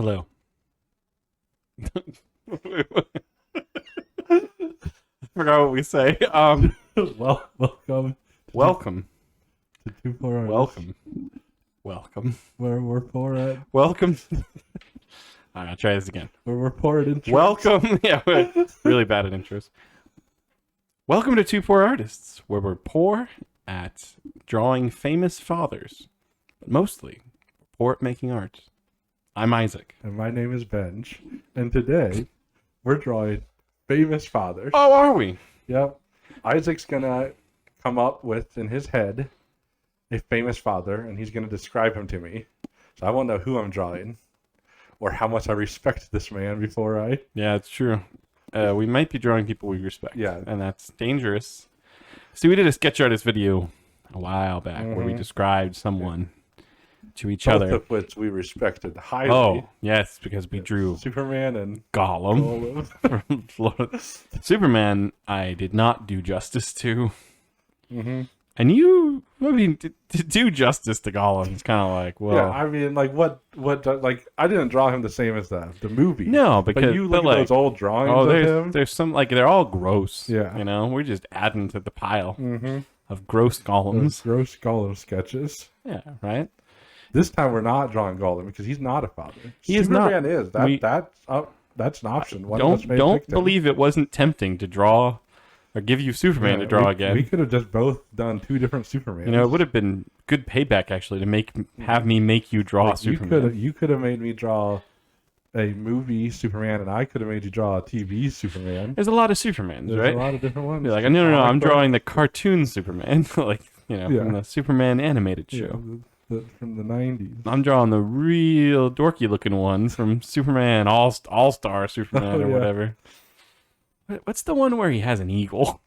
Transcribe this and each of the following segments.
Hello. I forgot what we say. Welcome Welcome. to Two Poor Artists, Welcome. Welcome. where we're poor at, Welcome. All right, I'll try this again. where we're poor at intros. Welcome. Yeah, we're really bad at intros. Welcome to Two Poor Artists, where we're poor at drawing famous fathers, but mostly poor at making art. I'm Isaac. And my name is Benj, and today we're drawing famous fathers. Oh, are we? Yep. Isaac's gonna come up with in his head a famous father, and he's gonna describe him to me. So I won't know who I'm drawing, or how much I respect this man before I. Yeah, it's true. We might be drawing people we respect. Yeah. And that's dangerous. See, we did a sketch artist video a while back where we described someone to each Both other. of which we respected highly. Oh, yes, because we drew Superman and Gollum. Golem. from Lord of- Superman, I did not do justice to. Mm-hmm. And you, I mean, to do justice to Gollum is kind of like, well. Yeah, I mean, like, like, I didn't draw him the same as the movie. No, because But you look like, at those old drawings oh, of him. there's some, like, they're all gross. Yeah. You know, we're just adding to the pile Mm-hmm. of gross Those Gollums. gross Gollum sketches. Yeah, right? This time we're not drawing Gollum because he's not a father. He is not. Superman is. That's an option. One of us may Don't pick him. believe it wasn't tempting to draw or give you Superman to draw again. We could have just both done two different Supermans. You know, it would have been good payback actually to have me make you draw Like, Superman. You could have made me draw a movie Superman, and I could have made you draw a TV Superman. There's a lot of Supermans, There's right? a lot of different ones. Be like, no, I'm Comic book. drawing the cartoon Superman, like Yeah. from the Superman animated Yeah, show. from the 90s. I'm drawing the real dorky looking one from Superman All Star Superman Oh, or yeah. whatever. What's the one where he has an eagle?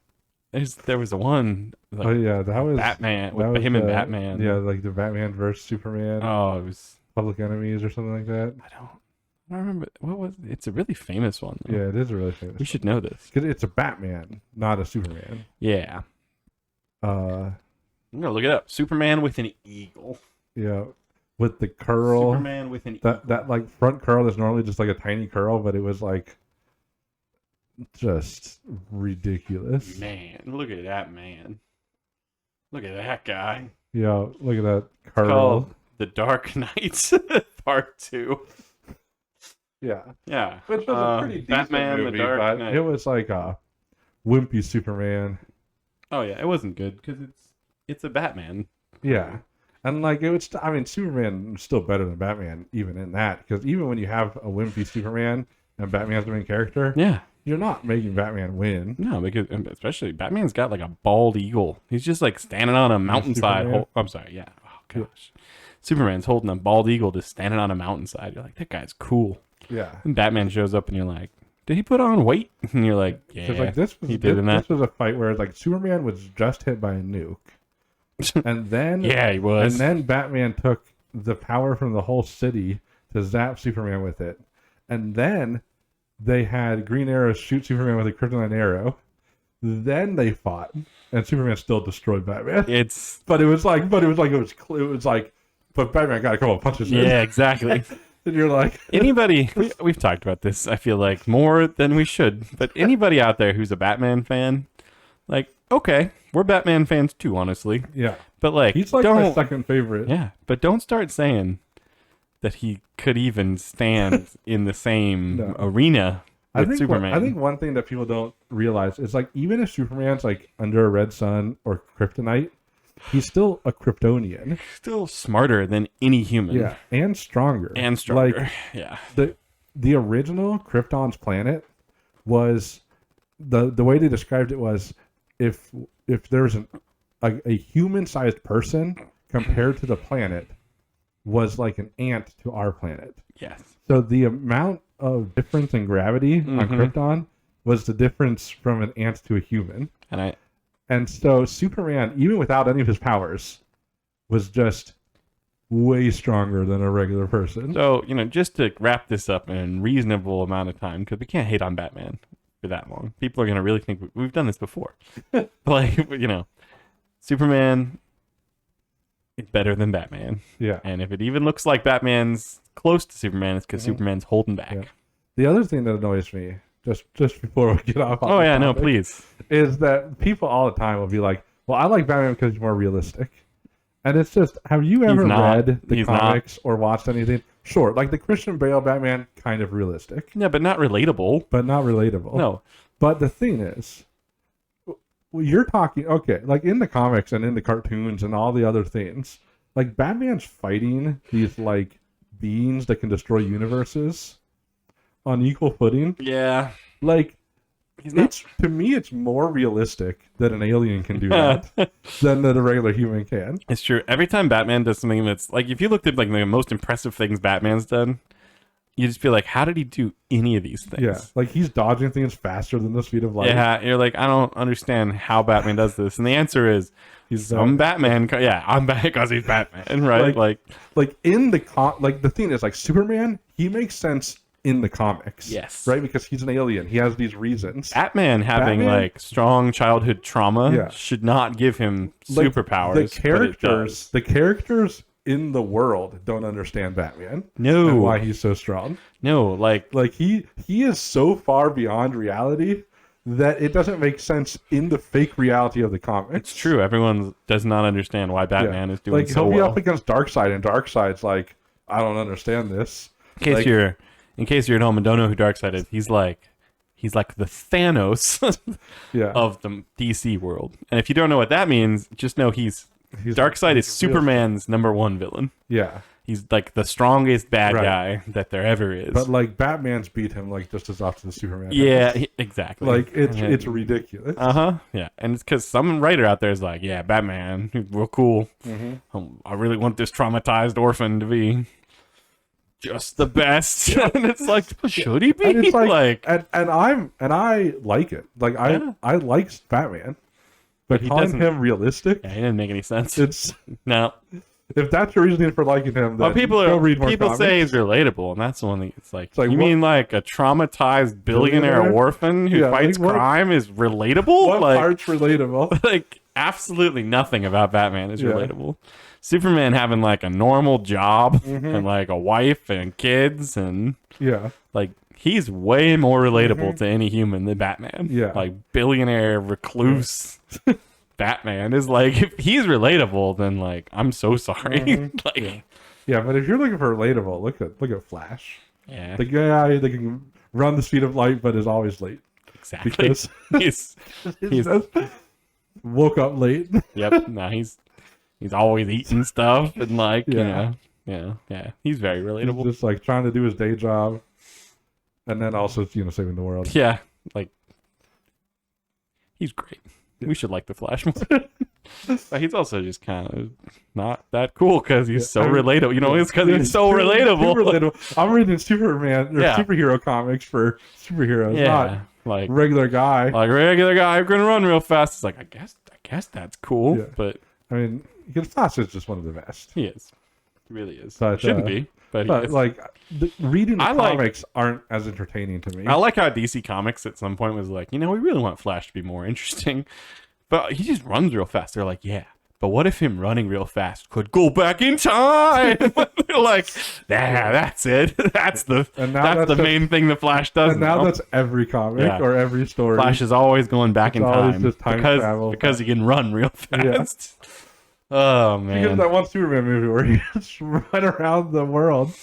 There was a one like Oh yeah, that was Batman that with was, him and Batman. Yeah, like the Batman versus Superman, Oh, it was. Public Enemies or something like that. I don't remember what was. It's a really famous one. Though. Yeah, it is a really famous. We should know this. Because it's a Batman, not a Superman. Yeah, Uh, I'm gonna look it up. Superman with an eagle. yeah, with the curl, Superman with an eagle. that like front curl is normally just like a tiny curl, but it was like just ridiculous. Man, look at that man. Look at that guy. Yeah, look at that It's curl. called The Dark Knight Part 2. Yeah, Yeah. which was a pretty decent Batman, movie, The Dark but Knight. it was like a wimpy Superman. Oh yeah, it wasn't good because it's a Batman. Yeah. And like it was, I mean, Superman is still better than Batman, even in that, because even when you have a wimpy Superman and Batman's the main character, Yeah. you're not making Batman win. No, because especially Batman's got like a bald eagle. He's just like standing on a mountainside. Superman? I'm sorry. Yeah. Oh gosh. Superman's holding a bald eagle just standing on a mountainside. You're like, that guy's cool. Yeah. And Batman shows up and you're like, did he put on weight? And you're like, yeah. Because like this was he did in that. this was a fight where like Superman was just hit by a nuke, and then Yeah, he was. and then Batman took the power from the whole city to zap Superman with it, and then they had Green Arrow shoot Superman with a kryptonite arrow. Then they fought, and Superman still destroyed Batman. It's But it was like, but Batman got a couple of punches in. yeah, exactly. And you're like, Anybody, we've talked about this, I feel like, more than we should, but anybody out there who's a Batman fan, like, okay, we're Batman fans too, honestly. yeah, But, like, he's like don't, my second favorite. yeah, but don't start saying that he could even stand in the same No. arena with Superman. I think one thing that people don't realize is like even if Superman's like under a red sun or kryptonite, he's still a Kryptonian. Still smarter than any human. Yeah, and stronger. And stronger. Like yeah. the original Krypton's planet was the way they described it was if there's a human-sized person compared to the planet was like an ant to our planet. Yes. So the amount of difference in gravity on Krypton was the difference from an ant to a human. And so Superman, even without any of his powers, was just way stronger than a regular person. So, just to wrap this up in a reasonable amount of time, because we can't hate on Batman for that long. People are going to really think we've done this before. Like, Superman is better than Batman. Yeah. And if it even looks like Batman's close to Superman is because Superman's holding back. Yeah. The other thing that annoys me, just before we get off. Oh the yeah, no, topic, please. is that people all the time will be like, "Well, I like Batman because he's more realistic," and it's just, have you ever not. read the He's not. comics or watched anything? Sure, like the Christian Bale Batman, kind of realistic, Yeah, but not relatable. but not relatable. No. But the thing is, you're talking, okay, like in the comics and in the cartoons and all the other things, like Batman's fighting these like beings that can destroy universes on equal footing. Yeah. Like, He's not. it's, to me, it's more realistic that an alien can do that than that a regular human can. It's true. Every time Batman does something that's like, if you looked at like the most impressive things Batman's done, you just feel like, how did he do any of these things? Yeah, like he's dodging things faster than the speed of light. Yeah, you're like, I don't understand how Batman does this, and the answer is He's I'm Batman. Yeah, I'm Batman because he's Batman, right? like in the like the thing is, like Superman, he makes sense in the comics. Yes. Right, because he's an alien. He has these reasons. Batman having Batman- like strong childhood trauma Yeah. should not give him Like, superpowers. the characters in the world don't understand Batman No, and why he's so strong. no, like Like he is so far beyond reality that it doesn't make sense in the fake reality of the comics. it's true. Everyone does not understand why Batman is doing like so he'll be well. up against Darkseid, and Darkseid's like, I don't understand this. In like- case you're at home and don't know who Darkseid is, he's like the Thanos Yeah, of the DC world. And if you don't know what that means, just know He's- Darkseid is he's real. Superman's #1 villain. yeah. He's like the strongest bad Right. guy that there ever is. But like Batman's beat him like just as often as Superman. yeah, exactly. like it's ridiculous. Yeah, and it's because some writer out there is like, yeah, Batman, he's real cool. I really want this traumatized orphan to be just the best. And it's like, should he be? And it's like, like and I like it. Like Yeah. I like Batman, but he calling doesn't- him realistic, yeah, he didn't make any sense. it's No. if that's your reasoning for liking him, then Well, people go read more people comics. say he's relatable, and that's the one thing. It's like, like, you what- mean like a traumatized billionaire Billionaire? orphan who Yeah, fights like, what- crime is relatable? What like, part's relatable? like absolutely nothing about Batman is Yeah. relatable. Superman having like a normal job Mm-hmm. and like a wife and kids, and Yeah, like he's way more relatable to any human than Batman. Yeah. Like billionaire recluse Batman is like, if he's relatable, then like I'm so sorry. like yeah. But if you're looking for relatable, look at Flash, yeah, the guy that can run the speed of light but is always late exactly. because he's he just woke up late. yep, no, he's always eating stuff and like Yeah. yeah. He's very He's relatable. just like trying to do his day job, and then also saving the world. Yeah, like he's great. We should like the Flash more. But he's also just kind of not that cool because he's so I mean, relatable. You know, it's because Yeah, he's so too relatable. relatable. I'm reading Superman or Yeah. superhero comics for superheroes, Yeah, not like regular guy. a regular guy who can run real fast. It's like I guess that's cool, Yeah. but I mean, because Flash is just one of the best. he is. He really is. But, Shouldn't be, but he But is. like reading the I like- comics aren't as entertaining to me. I like how DC Comics at some point was like, we really want Flash to be more interesting, but he just runs real fast. They're like, yeah, but what if him running real fast could go back in time? They're like, yeah, that's it. That's the And now that's that's the the- main thing the Flash does. and now now. that's every comic Yeah. or every story. Flash is always going back It's in always time, just time because travel. he can run real fast. Oh Because man. that one Superman movie where he just run around the world.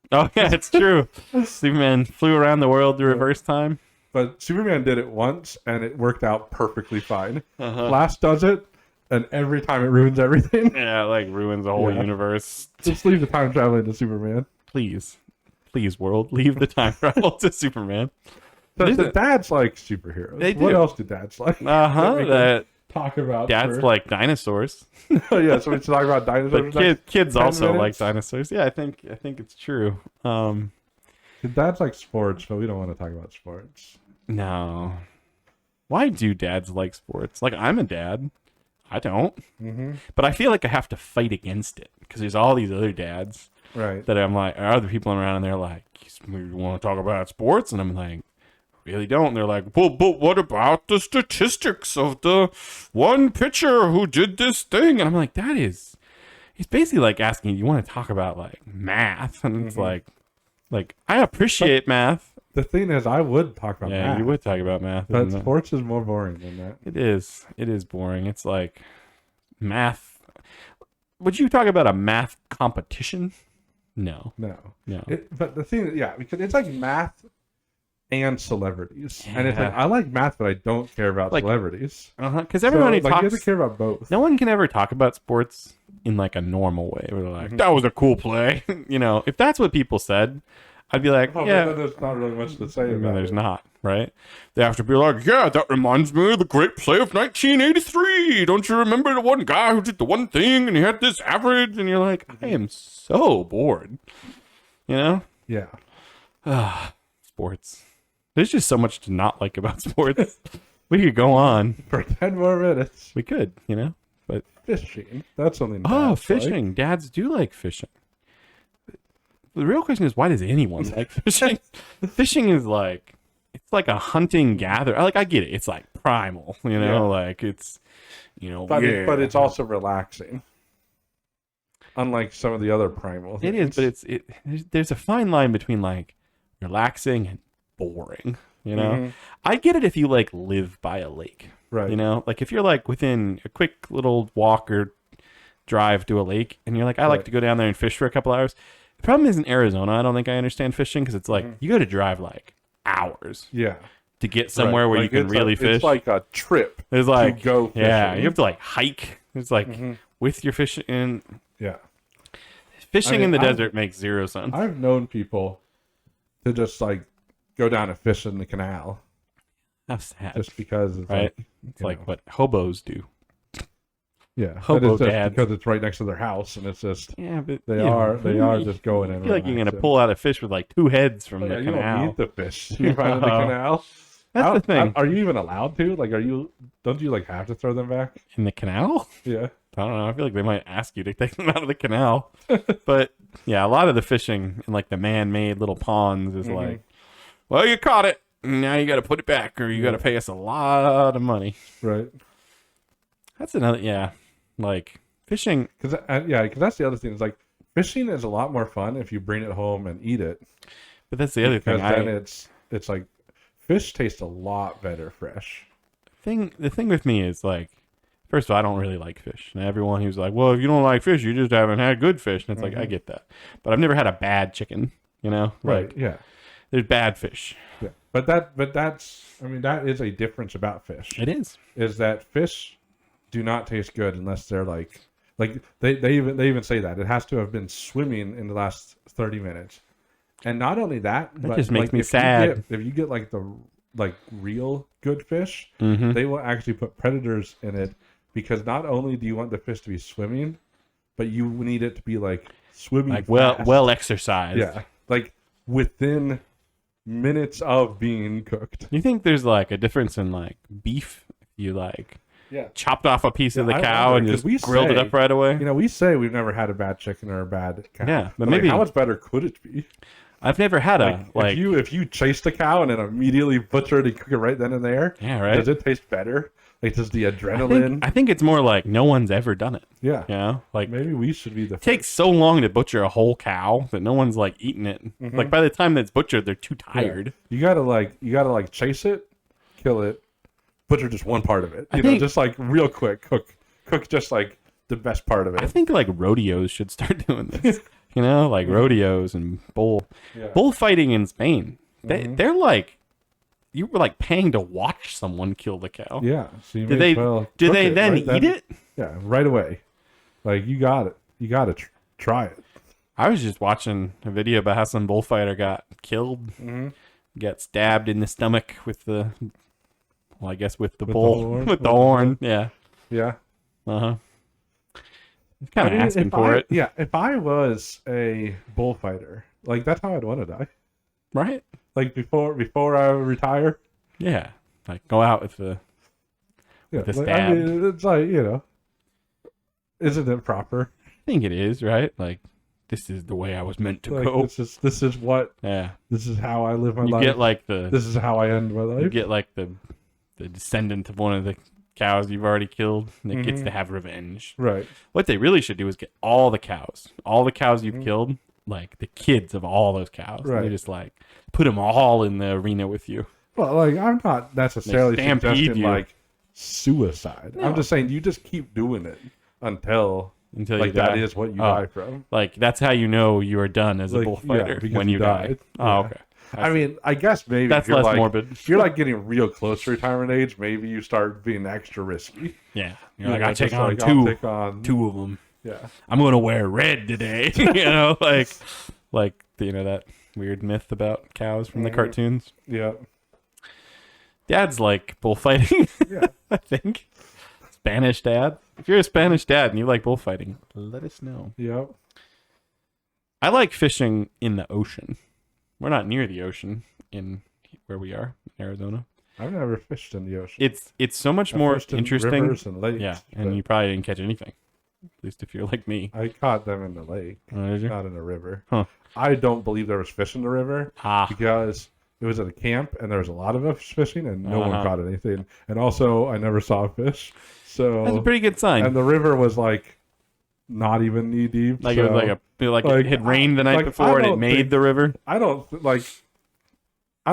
Oh yeah, it's true. Superman flew around the world to reverse time. But Superman did it once and it worked out perfectly fine. Uh-huh. Flash does it, and every time it ruins everything. Yeah, like ruins the whole Yeah. universe. Just leave the time traveling to Superman. Please, world, leave the time travel to Superman. The dads like superheroes. They What do. else do dads like? Uh-huh. we can That talk about. dads for- like dinosaurs, yeah, so we should talk about dinosaurs. but kids 10 also like minutes? dinosaurs. Yeah, I think it's true. Dads like sports, but we don't want to talk about sports. No. Why do dads like sports? Like, I'm a dad. I don't. Mm-hmm. But I feel like I have to fight against it because there's all these other dads Right. that I'm like, other people around and they're like, we want to talk about sports? And I'm like, really don't. And they're like, well, but what about the statistics of the one pitcher who did this thing? And I'm like, that is He's basically like asking, you want to talk about like math? And it's Mhm. like I appreciate math. The thing is, I would talk about Yeah, math, you would talk about math. but isn't it? sports is more boring than that. It is. It is boring. It's like math. Would you talk about a math competition? No. No. No. But the thing, yeah, because it's like math and celebrities, and it's like Yeah. I like math, but I don't care about Like, celebrities. Because everybody so, like, you have talks. to care about both. No one can ever talk about sports in like a normal way. Where they're like, Mhm. "That was a cool play." You know, if that's what people said, I'd be like, Oh, "Yeah." but there's not really much to say I mean, about there's it. not, right? They have to be like, "Yeah, that reminds me of the great play of 1983. Don't you remember the one guy who did the one thing and he had this average?" And you're like, "I am so bored." You know? Yeah, Sports. There's just so much to not like about sports. We could go on. for 10 more minutes. We could, you know? Fishing. That's something. Oh, dads like. fishing. Dads do like fishing. The real question is, why does anyone like fishing? Fishing is like, it's like a hunting gather. I get it. It's like primal, you know? Yeah. Like it's, But, yeah. but it's also relaxing. Unlike some of the other primal It is, things. but there's a fine line between like relaxing and boring, you know? Mhm. I get it if you like live by a lake. Right. You know, like if you're like within a quick little walk or drive to a lake and you're like, I like Right. to go down there and fish for a couple hours. The problem is in Arizona, I don't think I understand fishing because it's like you got to drive like hours Yeah. to get somewhere Right. where Like, you can it's really fish. It's like a trip. It's like, go yeah, fishing. you have to like hike. It's like Mhm. with your fishing and Yeah. fishing I mean, in the I've- desert makes zero sense. I've known people to just like go down and fish in the canal How sad, just because it's right? like, It's you like know. what hobos do. Yeah, Hobo but it's just dads. because it's right next to their house, and it's just Yeah, but they you know, are just going in. I feel like you're gonna relaxing. pull out a fish with like two heads from Yeah, the you don't canal. need the fish you find in the No. canal. That's the thing. Are you even allowed to? Like, don't you like have to throw them back? In the canal? Yeah. I don't know. I feel like they might ask you to take them out of the canal. But yeah, a lot of the fishing in like the man-made little ponds is like, well, you caught it. Now you got to put it back, or you got to pay us a lot of money. Right. That's another, yeah. Like fishing, Because that's the other thing. Is like fishing is a lot more fun if you bring it home and eat it. but that's the other Because thing. then it's like fish tastes a lot better fresh. The thing with me is like, first of all, I don't really like fish. And everyone who's like, well, if you don't like fish, you just haven't had good fish. And it's like, I get that, but I've never had a bad chicken. You know, Right. Like, Yeah. there's bad fish. Yeah. But that's I mean that is a difference about fish. It is. Is that fish do not taste good unless they're like they even say that it has to have been swimming in the last 30 minutes. And not only that, That but just makes like, me if sad. if you get like the real good fish, Mm-hmm. they will actually put predators in it because not only do you want the fish to be swimming, but you need it to be like swimming Like fast. well exercised. Yeah, like within minutes of being cooked. You think there's like a difference in like beef? You like Yeah. chopped off a piece of the I cow wonder, and 'cause just we grilled it say- up right away? You know, we say we've never had a bad chicken or a bad cow. Yeah, but like, maybe- how much better could it be? I've never had a like if you chase the cow and then immediately butcher it and cook it right then and there, yeah, right. does it taste better? Like, does the I adrenaline? think it's more like no one's ever done it. Yeah, You know, like maybe we should be the it takes so long to butcher a whole cow that no one's like eating it. Like by the time that's butchered, they're too tired. You gotta like chase it, kill it, butcher just one part of it. You know, think- just like real quick, cook just like the best part of I it. think like rodeos should start doing this. You know, like rodeos and Yeah. bullfighting in Spain. They're like you were like paying to watch someone kill the cow. Yeah. So you Do may they as well do cook they it then right eat it? Yeah, right away. Like you got it. You got to try it. I was just watching a video about how some bullfighter got killed, got stabbed in the stomach with the, well, I guess with the With the bull, horn? with the horn. Yeah. Yeah. Uh huh. It's kind I of mean, asking if for I- it, Yeah, if I was a bullfighter, like that's how I'd want to die. right? Like before I retire. Yeah. Like go out with the. Yeah, With a like, stab. I mean, it's like isn't it proper? I think it is right. Like this is the way I was meant to Like go. this is how I live my You life. get like the This is how I end my life. you get like the descendant of one of the cows you've already killed. And it gets Mhm. to have revenge. Right. What they really should do is get all the cows you've killed, like the kids of all those cows. And Right. they just like put them all in the arena with you. Well, like I'm not necessarily stampede suggesting you. like suicide. No. I'm just saying you just keep doing it until Until like you die. that is what you Oh. die from. Like that's how you know you are done as a Like, bullfighter yeah, because when you you die. died. Oh, Yeah. okay. I mean, I guess maybe That's if you're less like, morbid. If you're like getting real close to retirement age, maybe you start being extra risky. Yeah. You're You like, know, I take just on like, two. I'll take on, Two of them. Yeah. I'm gonna wear red today. like that weird myth about cows from the Mhm. cartoons. Yeah. Dad's like bullfighting. Yeah. I think Spanish dad. If you're a Spanish dad and you like bullfighting, let us know. Yep. I like fishing in the ocean. We're not near the ocean in where we are, in Arizona. I've never fished in the ocean. It's so much I've more fished in interesting. rivers and lakes. Yeah, but and you probably didn't catch anything. At least if you're like me. I caught them in the lake, Oh, did you? not in a river. Huh. I don't believe there was fish in the river Ah, because it was at a camp and there was a lot of us fishing and no one Uh-huh. caught anything. And also, I never saw a fish. So that's a pretty good sign. and the river was like not even knee deep. Like so it was like like, it had rained the night like, before I and it don't made think- the river. I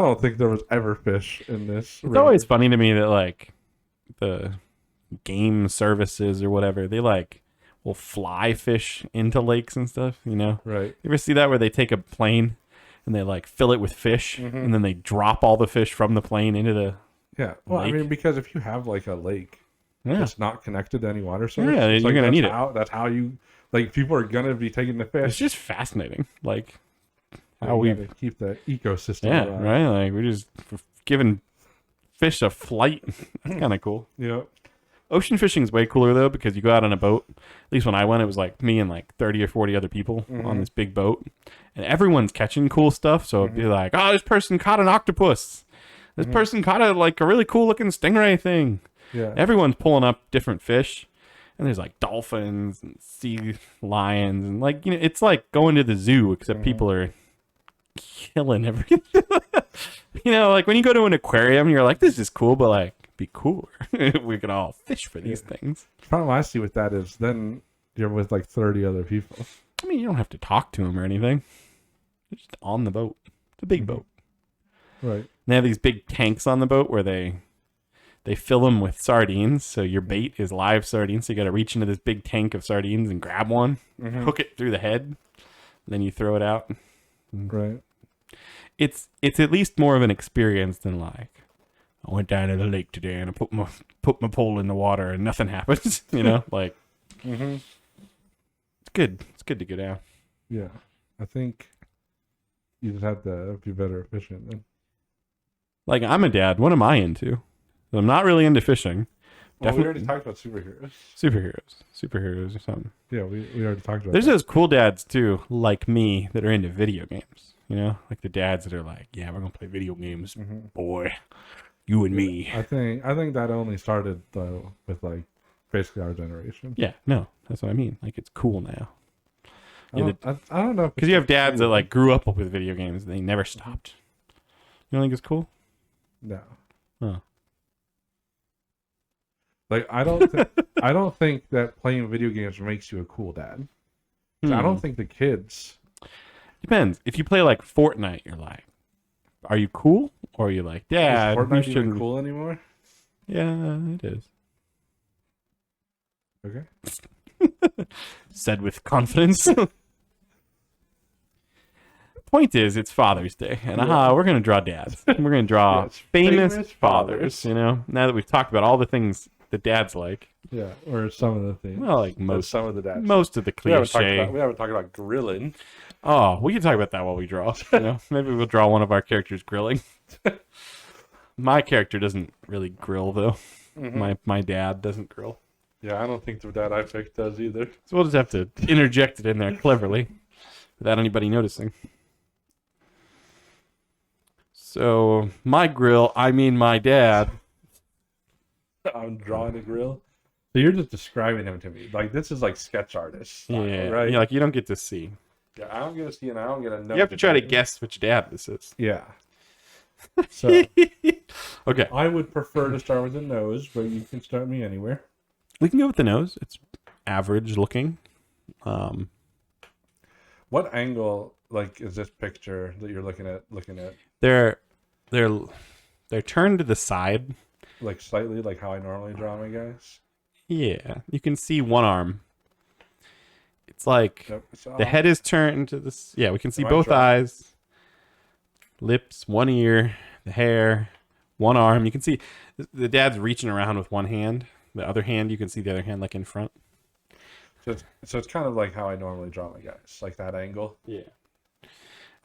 don't think there was ever fish in this. It's always funny to me that like the game services or whatever, they like will fly fish into lakes and stuff, you know? right. You ever see that where they take a plane and they like fill it with fish Mhm. and then they drop all the fish from the plane into the Yeah. Well, Lake. I mean, because if you have like a lake yeah. that's not connected to any water source, Yeah, it's you're like, gonna that's need it. That's how you like. People are gonna be taking the fish. It's just fascinating. Like You how we gotta keep the ecosystem. yeah, alive. right? Like we're just giving fish a flight. That's kind of cool. Yeah. Ocean fishing is way cooler though because you go out on a boat. At least when I went, it was like me and like 30 or 40 other people on this big boat, and everyone's catching cool stuff. So it'd be like, oh, this person caught an octopus. This person caught a really cool looking stingray thing. Yeah. Everyone's pulling up different fish, and there's like dolphins and sea lions, and like it's like going to the zoo except people are killing everything. Like when you go to an aquarium, you're like, this is cool, but like, be cooler. We could all fish for these things. The problem I see with that is then you're with like 30 other people. I mean, you don't have to talk to them or anything. You're just on the boat. It's a big boat. Right. They have these big tanks on the boat where they fill them with sardines. So your bait is live sardines. So you got to reach into this big tank of sardines and grab one, hook it through the head, then you throw it out. Right. It's at least more of an experience than like I went down to the lake today and I put my pole in the water and nothing happens. Like Mm-hmm. it's good. It's good to go down. Yeah. I think you just have to be better at fishing then. Like I'm a dad. What am I into? I'm not really into fishing. Well, we Definitely already talked about superheroes. Superheroes or something. Yeah, we already talked about There's that. those cool dads too, like me, that are into video games. Like the dads that are like, yeah, we're gonna play video games, boy, you and me. I think that only started though with like basically our generation. Yeah, no, that's what I mean. Like it's cool now I don't know because you have dads that like grew up with video games and they never stopped. You don't think it's cool? no. Huh. Like I don't think that playing video games makes you a cool dad. 'Cause I don't think the kids. Depends. If you play like Fortnite, you're like, are you cool? Or are you like, Dad, Is you Fortnite even shouldn't. cool anymore? Yeah, it is. Okay. Said with confidence. Point is, it's Father's Day, and we're gonna draw dads. We're gonna draw Yes, famous famous fathers. fathers. Now that we've talked about all the things that dads like, Yeah, or some of the things. well, like Or most some of the dads. most of the We haven't, cliche. we haven't talked about grilling. Oh, we can talk about that while we draw. Maybe we'll draw one of our characters grilling. My character doesn't really grill though. My dad doesn't grill, Yeah, I don't think the dad I picked does either. so we'll just have to interject it in there cleverly, without anybody noticing. So my grill, I mean my dad. I'm drawing a grill. So you're just describing him to me. Like this is like sketch artist style, Yeah, right? like you don't get to see. Yeah, I don't get to see and I don't get to know. You have to try to guess which dad this is. Yeah. So Okay, I would prefer to start with the nose, but you can start me anywhere. we can go with the nose. It's average looking. Um, What angle, like, is this picture that you're looking at? they're they're they're turned to the side. Like slightly, like how I normally draw my guys. Yeah, you can see one arm. It's like Yep. So, the head is turned to this. Yeah, we can see Am I both drawing? eyes, lips, one ear, the hair, one arm. You can see the dad's reaching around with one hand. The other hand, you can see the other hand like in front. so it's kind of like how I normally draw my guys, like that angle. Yeah,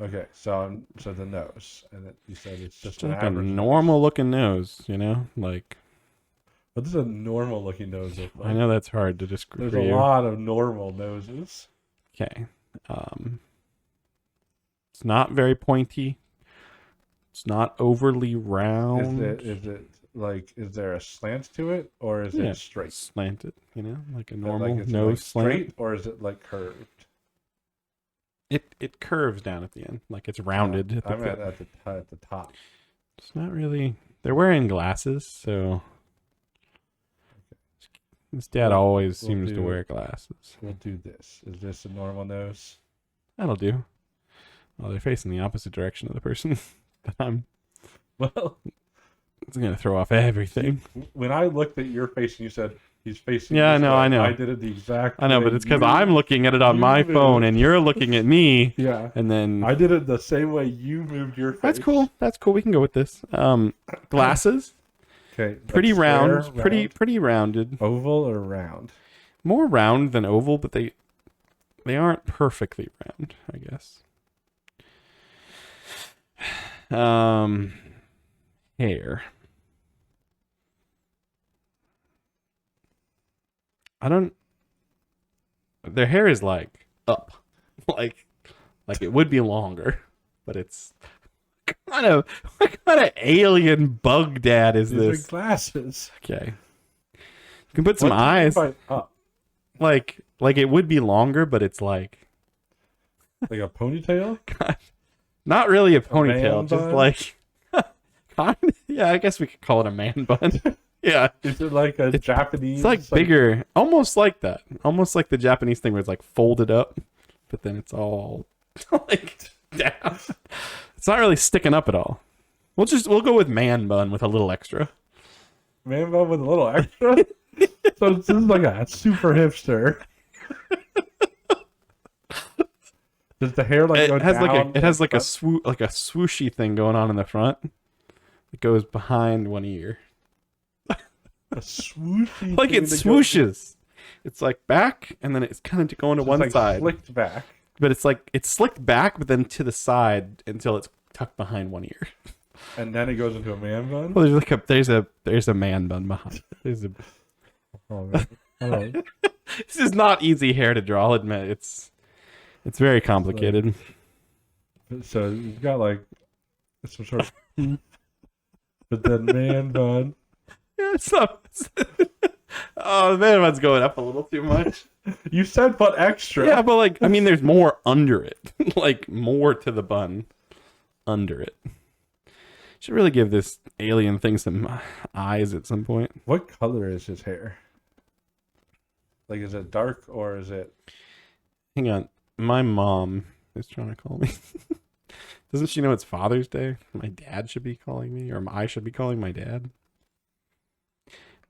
Okay, so the nose, and you said it's just an like a average normal looking nose. You know, like What does a normal looking nose look like? I know that's hard to describe. There's a lot of normal noses. Okay, it's not very pointy. It's not overly round. Is there a slant to it, or is Yeah, it straight? slanted, you know, like a Like normal it's nose like slant. straight, or is it like curved? It curves down at the end, like it's rounded. At the I'm tip. at the top. It's not really. They're wearing glasses, so this dad We'll- always we'll seems to do- wear glasses. We'll do this. Is this a normal nose? That'll do. Well, they're facing the opposite direction of the person that I'm. Well, It's gonna throw off everything. when I looked at your face and you said he's facing, Yeah, this I know, way, I know. I did it the exact. I know, way but it's because you- I'm looking at it on you my moved. phone and you're looking at me, Yeah, and then I did it the same way you moved your face. that's cool. That's cool. We can go with this. Glasses, Okay, pretty like round, square, pretty rounded. oval or round. More round than oval, but they aren't perfectly round, I guess. Hair. I don't. Their hair is like up, like it would be longer, but it's kind of what kind of alien bug dad is These are this? glasses. Okay, you can put some What do you mean eyes, by up? like it would be longer, but it's like Like a ponytail? not really a man ponytail, just bun? like kind of, yeah, I guess we could call it a man bun. Yeah. Is it like a Japanese? It's like bigger, almost like that. Almost like the Japanese thing where it's like folded up, but then it's all like down. It's not really sticking up at all. We'll go with man bun with a little extra. man bun with a little extra. So this is like a super hipster. Does the hair like go It has down? like a swooshy thing going on in the front. It goes behind one ear. a swooshy Like thing it that goes- swooshes. It's like back and then it's kind of going to it's one like side. slicked back. But it's like it's slicked back but then to the side until it's tucked behind one ear. And then it goes into a man bun. Well, there's a man bun behind it. There's a Oh, man. Oh. This is not easy hair to draw, I'll admit. It's very complicated. So you've got like some sort of but then man bun. Yeah, it's not. Oh, the man bun's going up a little too much. You said but extra. Yeah, but like, I mean, there's more under it. Like, more to the bun under it. Should really give this alien thing some eyes at some point. What color is his hair? Like, is it dark or is it? Hang on. My mom is trying to call me. Doesn't she know it's Father's Day? My dad should be calling me, or I should be calling my dad.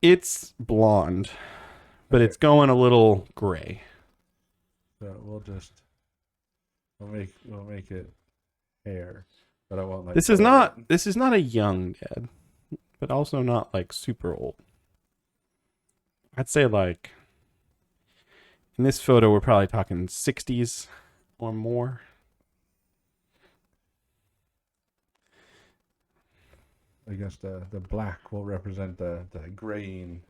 It's blonde, but Okay. it's going a little gray. So we'll make it hair, but I won't like. This is color it. not a young dad, but also not like super old. I'd say like in this photo we're probably talking 60s or more. I guess the black will represent the graying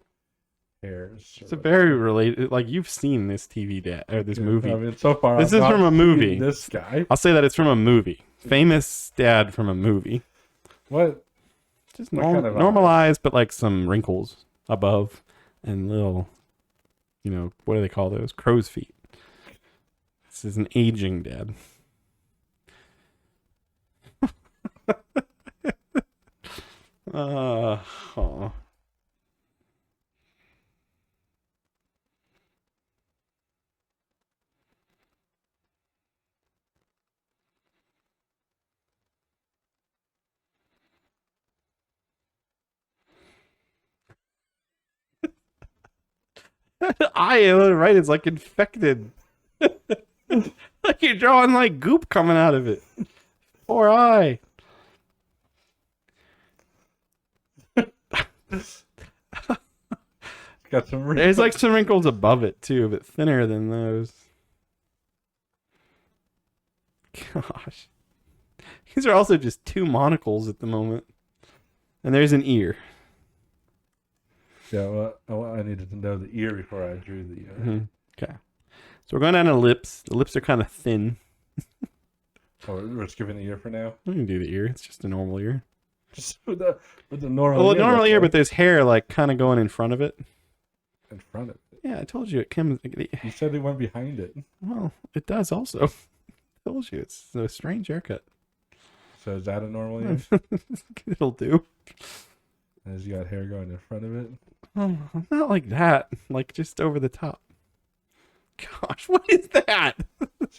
hairs. It's a very related, like you've seen this TV dad or this movie. I mean, so far This I've is not from a seen movie. This guy. I'll say that it's from a movie. Famous dad from a movie. What? Just What kind of normalized, but like some wrinkles above and little, what do they call those? Crow's feet. This is an aging dad. Aw. Eye on the right is like infected. Like you're drawing like goop coming out of it. Poor eye. Got some wrinkles. There's like some wrinkles above it too, but thinner than those. Gosh. These are also just two monocles at the moment. And there's an ear. Yeah, well, I needed to know the ear before I drew the. Okay. So we're going down to lips. The lips are kind of thin. Oh, we're skipping the ear for now. We can do the ear. It's just a normal ear. Just with the normal. Well, a normal ear, but there's hair like kind of going in front of it. in front of it. Yeah, I told you it comes. You said it went behind it. Well, it does also. I told you it's a strange haircut. So is that a normal ear? It'll do. And has you got hair going in front of it? Oh, not like that. Like just over the top. Gosh, what is that?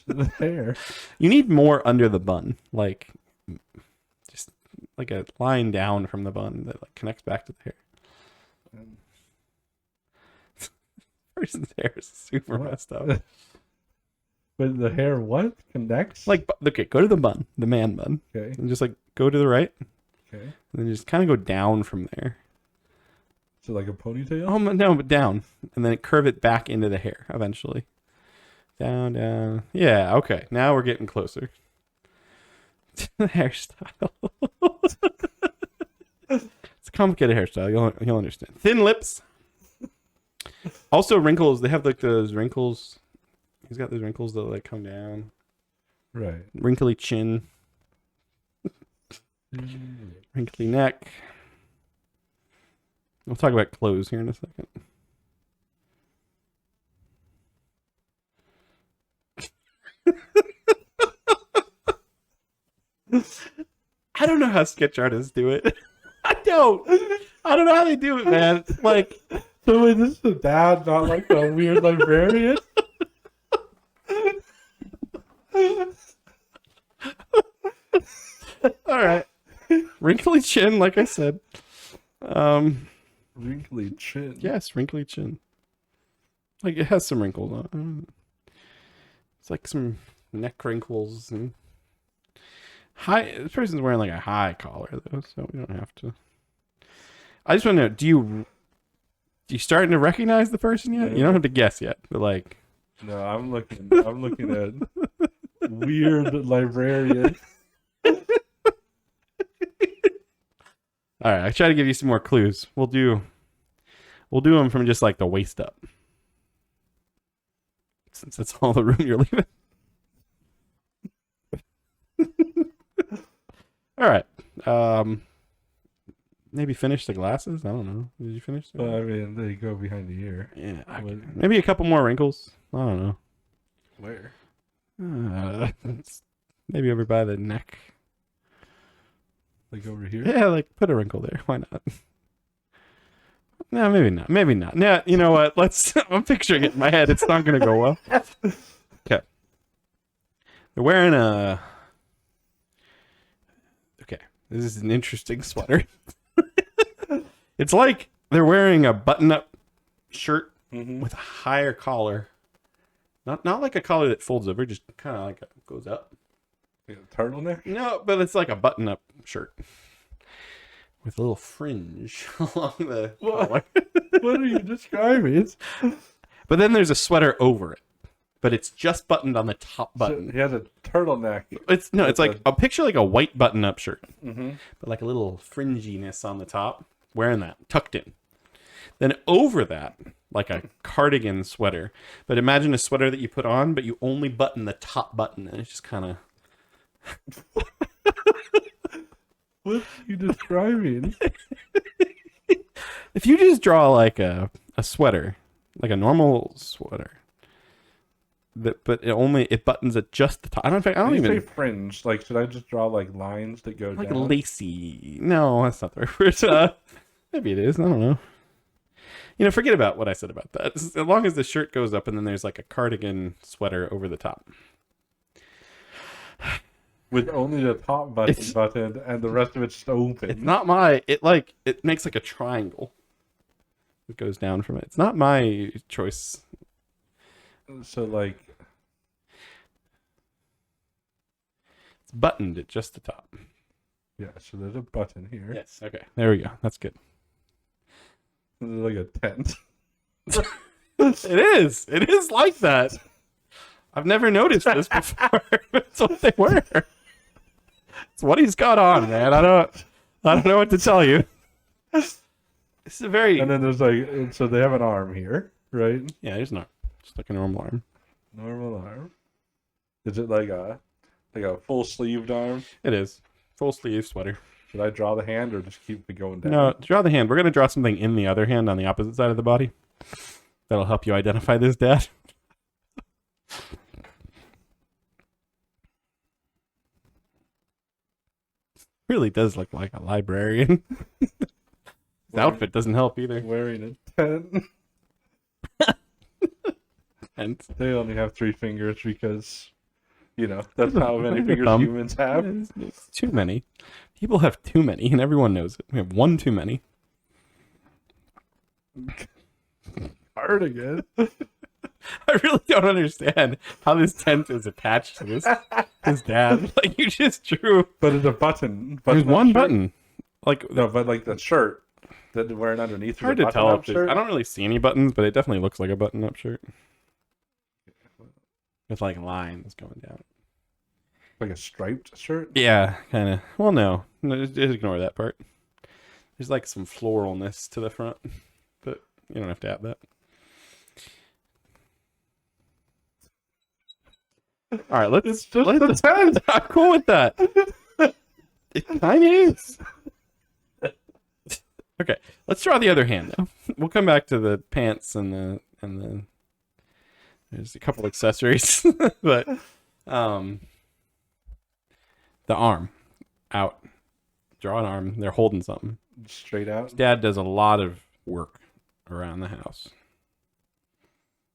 The hair. You need more under the bun, like just like a line down from the bun that like connects back to the hair. Person's hair is super What? messed up. But the hair what connects? Like, okay, go to the bun, the man bun, Okay. and just like go to the right, Okay. and then just kind of go down from there. So like a ponytail. Oh no, but down, and then curve it back into the hair eventually. Down, down. Yeah, okay. Now we're getting closer to the hairstyle. It's a complicated hairstyle. You'll understand. Thin lips. Also wrinkles. They have like those wrinkles. He's got those wrinkles that like come down. Right. Wrinkly chin. Wrinkly neck. We'll talk about clothes here in a second. I don't know how sketch artists do it. I don't know how they do it, man. Like, So wait, this is a dad, not like a weird librarian. all right. Wrinkly chin, like I said. Wrinkly chin. Yes, wrinkly chin. Like it has some wrinkles on it. It's like some neck wrinkles and high. This person's wearing like a high collar though, so we don't have to. I just want to know: do you starting to recognize the person yet? You don't have to guess yet, but like. No, I'm looking at weird librarian. All right, I try to give you some more clues. We'll do them from just like the waist up, since that's all the room you're leaving. All right, maybe finish the glasses. I don't know. Did you finish? Well, I mean, they go behind the ear. Yeah, What- maybe a couple more wrinkles. I don't know. Where? Maybe over by the neck. Like over here? Yeah, like put a wrinkle there. Why not? No, maybe not. Maybe not. Yeah, you know what? I'm picturing it in my head. It's not going to go well. Okay. They're wearing a. Okay, this is an interesting sweater. It's like they're wearing a button-up shirt Mm-hmm. with a higher collar. Not like a collar that folds over, just kind of like goes up. Like a turtleneck? No, but it's like a button-up shirt with a little fringe along the collar. What are you describing? But then there's a sweater over it, but it's just buttoned on the top So button. he has a turtleneck. It's like a picture like a white button-up shirt, Mm-hmm. but like a little fringiness on the top, wearing that tucked in. Then over that, like a cardigan sweater, but imagine a sweater that you put on, but you only button the top button, and it's just kind of. What are you describing? If you just draw like a sweater, like a normal sweater, but it buttons at just the top. I don't When you say even fringe, like, should I just draw like lines that go like down? lacy. No, that's not the right word. Maybe it is. I don't know. Forget about what I said about that. As long as the shirt goes up and then there's like a cardigan sweater over the top. With only the top button and the rest of it's open. It's not my. It makes like a triangle. It goes down from it. It's not my choice. So like, It's buttoned at just the top. yeah. So there's a button here. Yes. Okay. There we go. That's good. There's like a tent. It is. It is like that. I've never noticed this before. That's what they were. It's what he's got on, man. I don't know what to tell you. This is a very And then there's like, so they have an arm here, right? yeah. There's not just like a normal arm. Normal arm. Is it like a full sleeved arm? It is full sleeve sweater. Should I draw the hand or just keep it going down? No, draw the hand. We're gonna draw something in the other hand on the opposite side of the body. That'll help you identify this dad. Really does look like a librarian. His outfit doesn't help either. Wearing a tent. And They only have 3 fingers because, that's how many fingers thumb. humans have. it's too many. People have too many, and everyone knows it. We have one too many. Hard again. I really don't understand how this tent is attached to his dad. Like you just drew. But it's a button. There's one shirt. button. Like No, but like the shirt that they're wearing underneath. hard is a to tell. button-up If there's- shirt. I don't really see any buttons, but it definitely looks like a button-up shirt with like lines going down. Like a striped shirt. Yeah, kind of. Well, no, just ignore that part. There's like some floralness to the front, but you don't have to add that. All right, It's just the tent. I'm cool with that. It kind of is. Okay, let's draw the other hand though. We'll come back to the pants and the. There's a couple accessories, but the arm out. Draw an arm. They're holding something. Straight out. Dad does a lot of work around the house.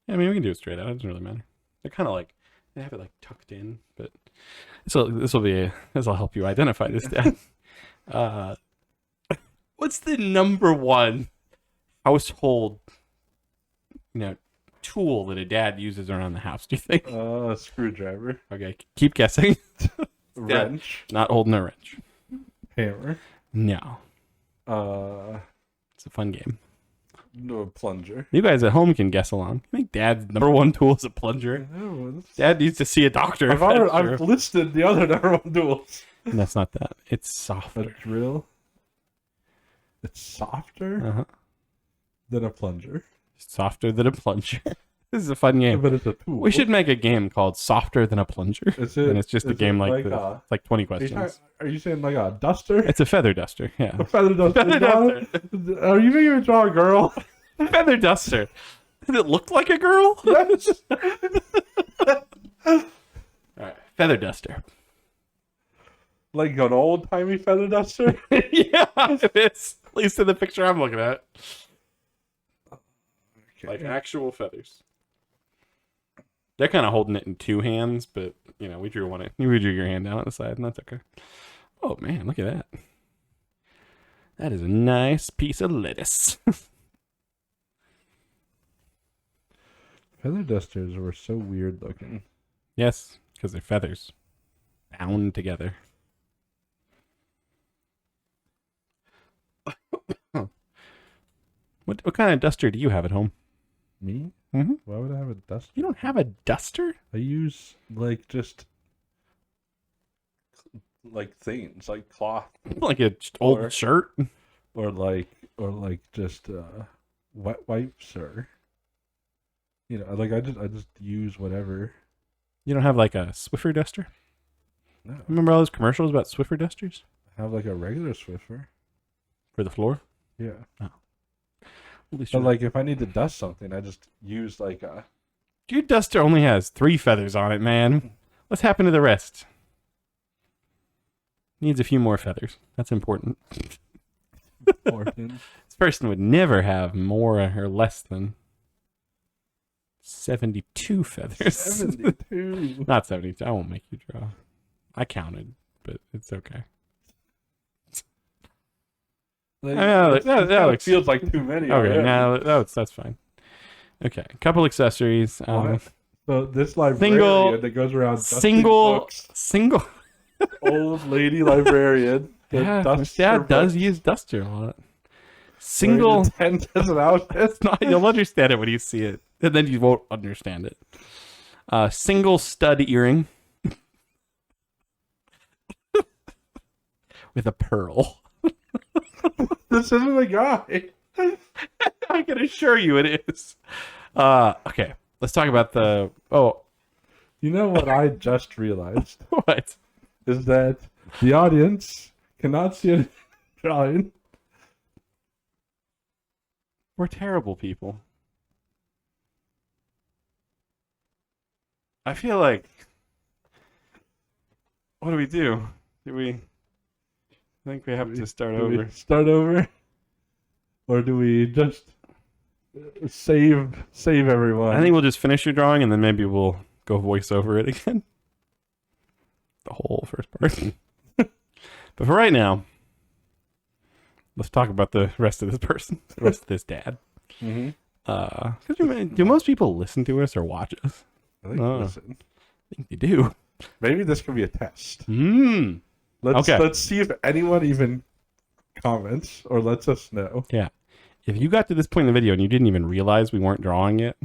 Yeah, I mean, we can do it straight out. It doesn't really matter. They're kind of like they have it like tucked in, but so this will help you identify this dad. What's the number one household, tool that a dad uses around the house? Do you think? Screwdriver. Okay, keep guessing. Wrench. Not holding a wrench. Hammer. No, Uh, it's a fun game. no, plunger. You guys at home can guess along. I think Dad's number one tool is a plunger. No, Dad needs to see a doctor. I've listed the other number 1 tools. That's not that. It's A softer. drill. It's softer Uh-huh. than a plunger. Softer than a plunger. This is a fun game. But it's a tool. We should make a game called Softer Than a Plunger. Is it, And it's just a is game it like this. a- It's like 20 are you, questions. are you saying like a duster? It's a feather duster. Yeah. A feather duster. Feather duster. Are you making me draw a girl? Feather duster. Does it look like a girl? Yes. All right. Feather duster. Like an old timey feather duster? Yeah, it is. At least in the picture I'm looking at. Like actual feathers. They're kind of holding it in 2 hands, but we drew one. We drew your hand down on the side, and that's okay. Oh man, look at that. That is a nice piece of lettuce. Feather dusters were so weird looking. Yes, because they're feathers bound together. What kind of duster do you have at home? Me? Mm-hmm. Why would I have a duster? You don't have a duster? I use like just like things like cloth Like a old Or- shirt? or like just wet wipes or like I just use whatever. You don't have like a Swiffer duster? No, Remember all those commercials about Swiffer dusters I have like a regular Swiffer. for the floor? Yeah, At least but you're- like if I need to dust something, I just use like a Your duster only has 3 feathers on it, man. What's happened to the rest? Needs a few more feathers. That's important. This person would never have more or less than 72 feathers. 72. Not 72. I won't make you draw. I counted, but it's okay. That feels like too many. Okay, already. now that's fine. Okay, a couple accessories. So this librarian that goes around dusting books, single. old lady librarian. that Yeah, dusts my her dad does books, use duster a lot. wearing Single. a tent as an outfit. It's not. You'll understand it when you see it, and then you won't understand it. Single stud earring with a pearl. This isn't a guy. I can assure you it is. Okay, let's talk about the. Oh, You know what I just realized what? is that the audience cannot see a drawing. We're terrible people. I feel like. What do we do? I think we have to start Do we over. start over, or do we just save everyone? I think we'll just finish your drawing and then maybe we'll go voice over it again. The whole first part. But for right now, let's talk about the rest of this person, the rest of this dad. Mhm. Do most people listen to us or watch us? I think Oh. listen. I think they do. Maybe this could be a test. Hmm. Okay. Let's see if anyone even comments or lets us know. Yeah. If you got to this point in the video and you didn't even realize we weren't drawing it,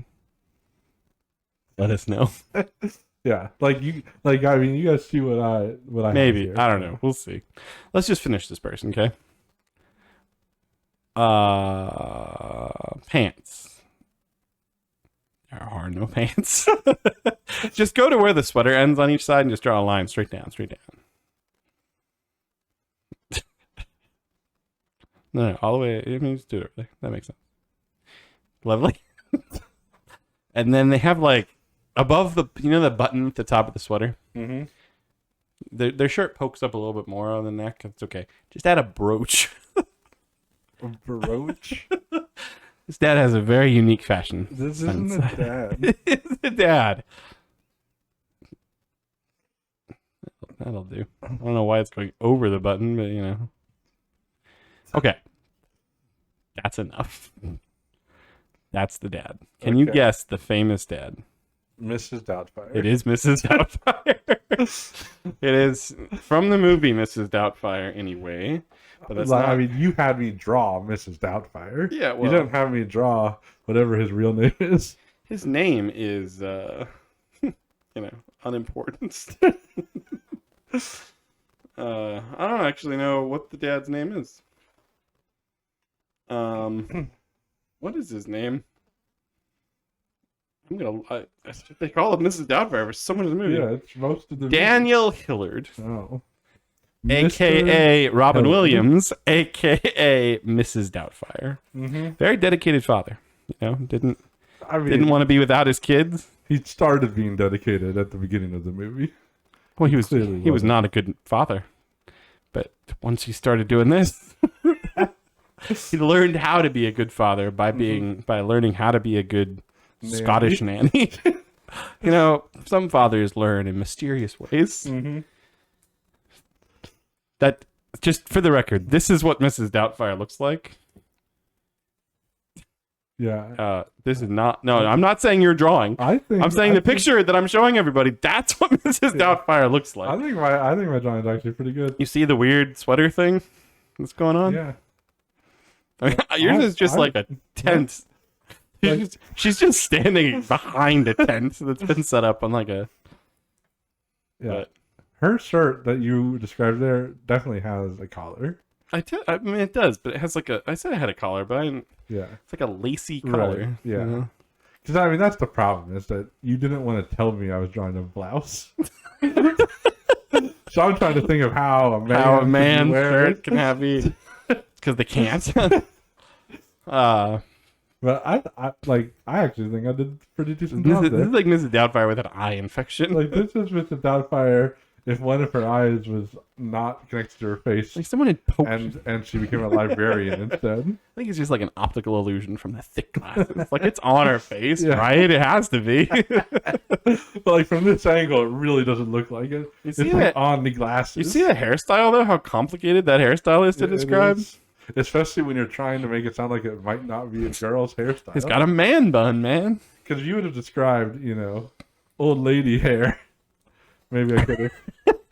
let us know. Yeah, I mean, you guys see what I have Maybe. here. I don't know. We'll see. Let's just finish this person, okay? Pants. There are no pants. Just go to where the sweater ends on each side and just draw a line straight down, straight down. No, all the way. I mean, just do it over there. That makes sense. Lovely. And then they have like above the, the button at the top of the sweater. Mm-hmm. Their shirt pokes up a little bit more on the neck. It's okay. Just add a brooch. A brooch. His dad has a very unique fashion. This isn't sense. a dad. It's the dad. That'll do. I don't know why it's going over the button, but Okay. That's enough. That's the dad. Can you Okay. guess the famous dad? Mrs. Doubtfire. It is Mrs. Doubtfire. It is from the movie Mrs. Doubtfire, anyway. But that's not. I mean, you had me draw Mrs. Doubtfire. Yeah, You well, didn't have me draw whatever his real name is. his name is, unimportant. I don't actually know what the dad's name is. What is his name? They call him Mrs. Doubtfire for so much of the movie. Yeah, it's most of the Daniel Hillard, Oh. aka Robin Hillard. Williams, aka Mrs. Doubtfire. Mm-hmm. Very dedicated father. Didn't I mean, want to be without his kids. he started being dedicated at the beginning of the movie. Well, he was Clearly he was wasn't. not a good father. But once he started doing this, he learned how to be a good father by learning how to be a good Nanny. Scottish nanny. Some fathers learn in mysterious ways. Mm-hmm. That, just for the record, this is what Mrs. Doubtfire looks like. Yeah. This is not. No, I'm not saying you're drawing. I'm saying the picture that I'm showing everybody. That's what Mrs. Doubtfire looks like. I think my drawing's actually pretty good. You see the weird sweater thing that's going on? Yeah. I mean, yours is just like a tent. She's just standing behind a tent that's been set up on like a. Yeah. But Her shirt that you described there definitely has a collar. I mean, it does, but it has like a. I said it had a collar, but I didn't. Yeah. It's like a lacy collar. Right, yeah. you know? Because, I mean, that's the problem, is that you didn't want to tell me I was drawing a blouse. So I'm trying to think of how a man, How a could man's wear shirt it. can have be. Because they can't. But I actually think I did a pretty decent This job is, this there. is like Mrs. Doubtfire with an eye infection. Like this is Mr. Doubtfire if one of her eyes was not connected to her face, Like someone had poked. and she became a librarian instead. I think it's just like an optical illusion from the thick glasses. Like it's on her face, Yeah. right? It has to be. But like from this angle, it really doesn't look like it. You It's see like that? on the glasses. You see the hairstyle though? How complicated that hairstyle is to It describe. is. Especially when you're trying to make it sound like it might not be a girl's hairstyle. It's got a man bun, man. Because you would have described, old lady hair. Maybe I could have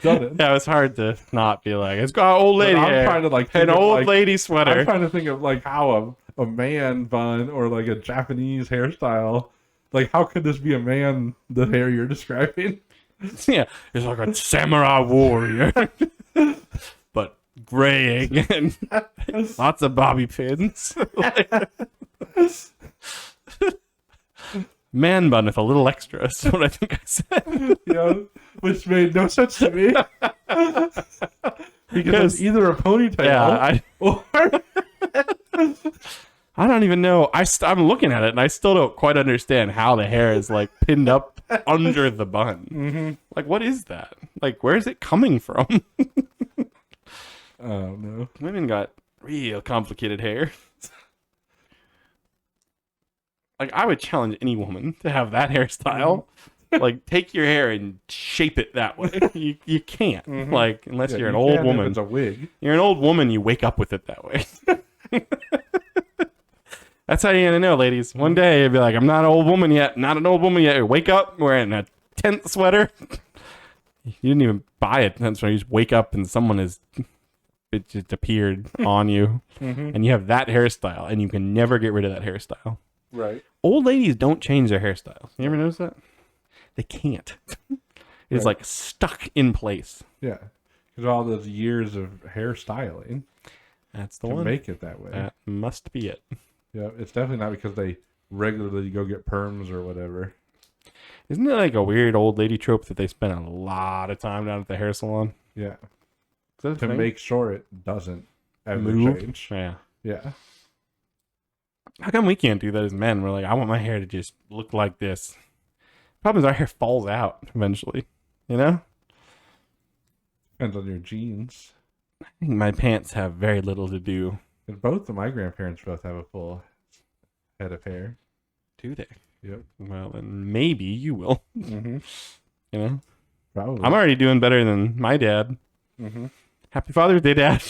done it. Yeah, it's hard to not be like it's got old But lady I'm hair, trying to like an think of, old like, lady I'm sweater. trying to think of like how a man bun or like a Japanese hairstyle. Like how could this be a man? The hair you're describing. Yeah, it's like a samurai warrior, but graying and lots of bobby pins. Man bun with a little extra. That's what I think I said. Which made no sense to me. Because it's either a ponytail Yeah, or I don't even know. I'm looking at it and I still don't quite understand how the hair is like pinned up under the bun. Mm-hmm. Like, what is that? Like, where is it coming from? Oh no. Women got real complicated hair. Like, I would challenge any woman to have that hairstyle. Like, take your hair and shape it that way. You can't. Mhm. Like, unless Yeah, you're an you old can if woman. It's a wig. You're an old woman, you wake up with it that way. That's how you're gonna know, ladies. One day you'll be like, I'm not an old woman yet, not an old woman yet. You wake up wearing a tent sweater. You didn't even buy it. That's why you just wake up and it just appeared on you. Mm-hmm. And you have that hairstyle and you can never get rid of that hairstyle. Right. Old ladies don't change their hairstyles. You ever notice that? They can't. It's Right. like stuck in place. Yeah. Because all those years of hairstyling That's the to one. make it that way. That must be it. Yeah. It's definitely not because they regularly go get perms or whatever. Isn't it like a weird old lady trope that they spend a lot of time down at the hair salon? Yeah. Is that a To thing? make sure it doesn't ever Move? change. Yeah. Yeah. How come we can't do that as men? We're like, I want my hair to just look like this. Problem is our hair falls out eventually. You know? Depends on your genes. I think my pants have very little to do. And both of my grandparents both have a full head of hair. Do they? Yep. Well, then maybe you will. Mm-hmm. You know? Probably. I'm already doing better than my dad. Mm-hmm. Happy Father's Day, Dad.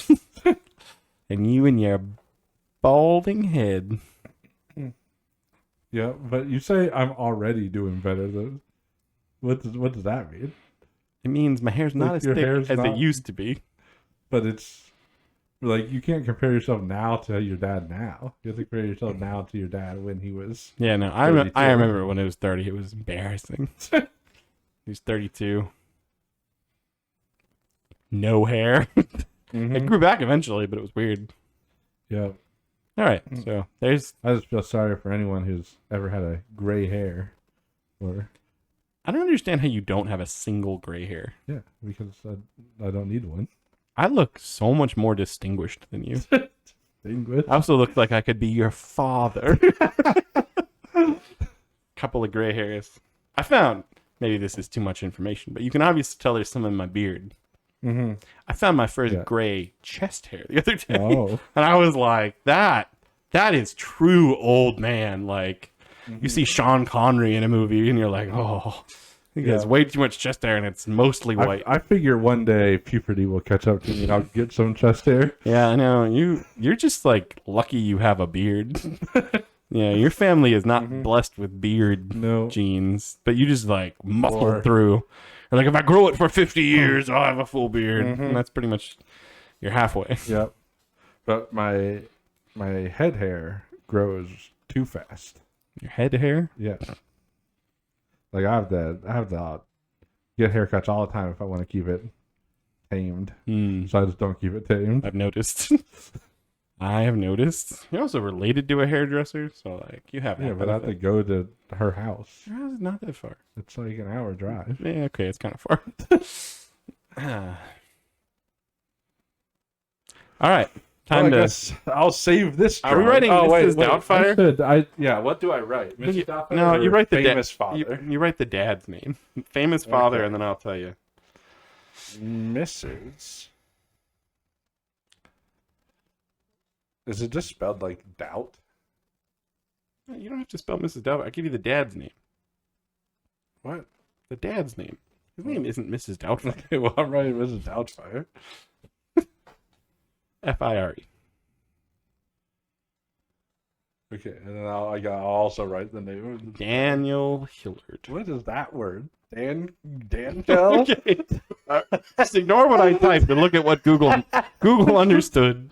And you and your balding head. Yeah, but you say I'm already doing better than. What does that mean? It means my hair's not Like as your thick hair's as it not- used to be. But it's like you can't compare yourself now to your dad now. You have to compare yourself now to your dad when he was. Yeah, no, I 32. remember when it was 30. It was embarrassing. He was 32. No hair. It grew back eventually, but it was weird. Yeah, All right, so there's. I just feel sorry for anyone who's ever had a gray hair, or I don't understand how you don't have a single gray hair. yeah, because I don't need one. I look so much more distinguished than you. English. I also look like I could be your father. Couple of gray hairs. I found, maybe this is too much information, but you can obviously tell there's some in my beard. Mm-hmm. I found my first Yeah. gray chest hair the other day. Oh, And I was like, that is true old man. Like, you see Sean Connery in a movie and you're like, oh, he has Yeah. way too much chest hair and it's mostly white. I figure one day puberty will catch up to me and I'll get some chest hair. Yeah, I know. You're just like lucky you have a beard. Yeah, your family is not blessed with beard No. genes, but you just like muscled Or- through. You're like, if I grow it for 50 years, I'll have a full beard. And that's pretty much, you're halfway. Yep. But my head hair grows too fast. Your head hair? Yeah. Like I have to get haircuts all the time if I want to keep it tamed. Hmm. So I just don't keep it tamed. I've noticed. I have noticed. You're also related to a hairdresser, so like you have. Yeah, that but I have to benefit. go to her house. Your house is not that far. It's like an hour drive. Yeah, okay, it's kind of far. All right. Time I to. guess I'll save this. Are we drawing. writing Mrs. Doubtfire? Yeah. What do I write? Mrs. Doubtfire. No, you or write the famous father. You write the dad's name, famous father, Okay. and then I'll tell you. Mrs. Is it just spelled like doubt? You don't have to spell Mrs. Doubtfire. I'll give you the dad's name. What? The dad's name. His name isn't Mrs. Doubtfire. Okay, well, I'm writing Mrs. Doubtfire. F-I-R-E. Okay, and then I'll also write the name of the Daniel Hillard. What is that word? Dantel? Okay. Just ignore what I typed and look at what Google understood.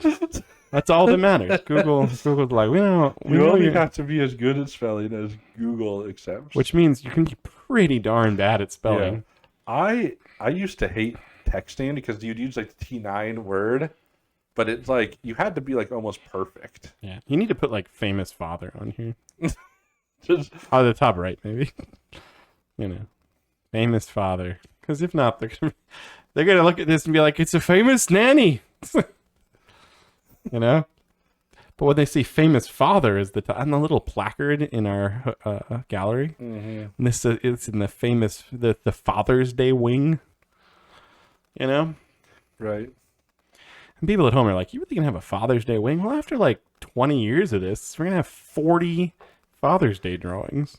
That's all that matters. Google's like, we know only you're-" have to be as good at spelling as Google accepts. which means you can be pretty darn bad at spelling. I used to hate texting because you'd use like the T9 word, but it's like you had to be like almost perfect. Yeah. You need to put like famous father on here. Just Oh, the top right, maybe. You know, famous father. Because if not, they're gonna look at this and be like, "It's a famous nanny." You know. But when they see famous father is on the little placard in our gallery, and this it's in the famous the Father's Day wing. You know, right. and people at home are like, "You really gonna have a Father's Day wing?" Well, after like 20 years of this, we're gonna have 40 Father's Day drawings.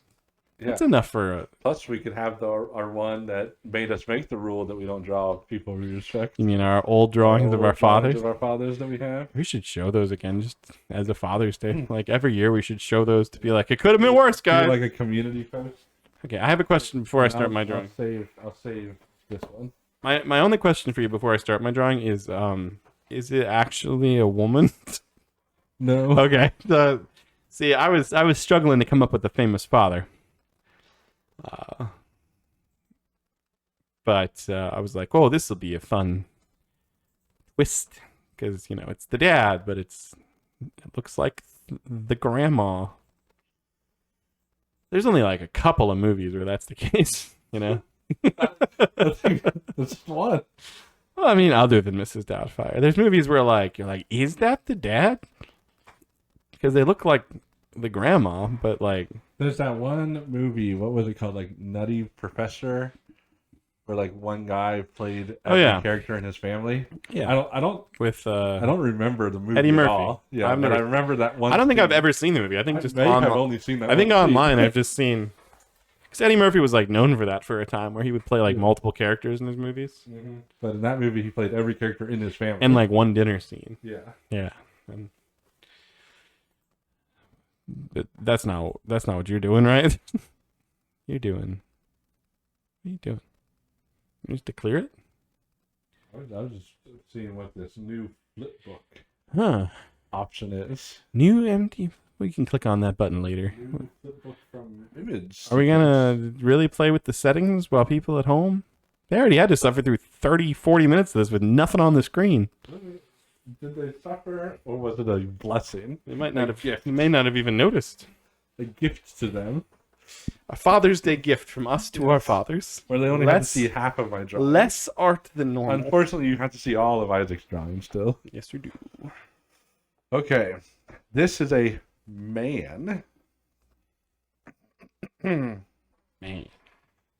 Yeah. That's enough for a. Plus, we could have our one that made us make the rule that we don't draw people we respect. You mean our old drawings of our fathers? Of our fathers that we have. We should show those again, just as a Father's Day. Like every year, we should show those to be like, it could have been worse, Do guys. like a community post. Okay, I have a question before I start my drawing. I'll save this one. My only question for you before I start my drawing is it actually a woman? No. Okay. See, I was struggling to come up with a famous father. But I was like, oh, this will be a fun twist because it's the dad, but it looks like the grandma. There's only like a couple of movies where that's the case, I think that's one. Well, I mean, other than Mrs. Doubtfire, there's movies where you're like, is that the dad? Because they look like the grandma, but like. There's that one movie. What was it called? Like Nutty Professor, where like one guy played every character in his family. Yeah. I don't With I don't remember the movie Eddie at Murphy. all. Yeah, I've but never- I remember that one. I don't think scene. I've ever seen the movie. I think I just may have online. only seen that. I think one scene. online I've just seen. Because Eddie Murphy was like known for that for a time, where he would play like multiple characters in his movies, But in that movie, he played every character in his family. and like one dinner scene. yeah, Yeah. But that's not what you're doing, right? What are you doing? You just to clear it? I was just seeing what this new flip book Huh. option is. New empty. Well, you can click on that button later. New flip book from Image. Are we gonna really play with the settings while people at home? They already had to suffer through 30, 40 minutes of this with nothing on the screen. Did they suffer, or was it a blessing? They might not have. gift. You may not have even noticed. A gift to them, A Father's Day gift from us to our fathers. where they only had to Less- see half of my drawing. Less art than normal. Unfortunately, you have to see all of Isaac's drawing still. Yes, we do. Okay, this is a man. Man.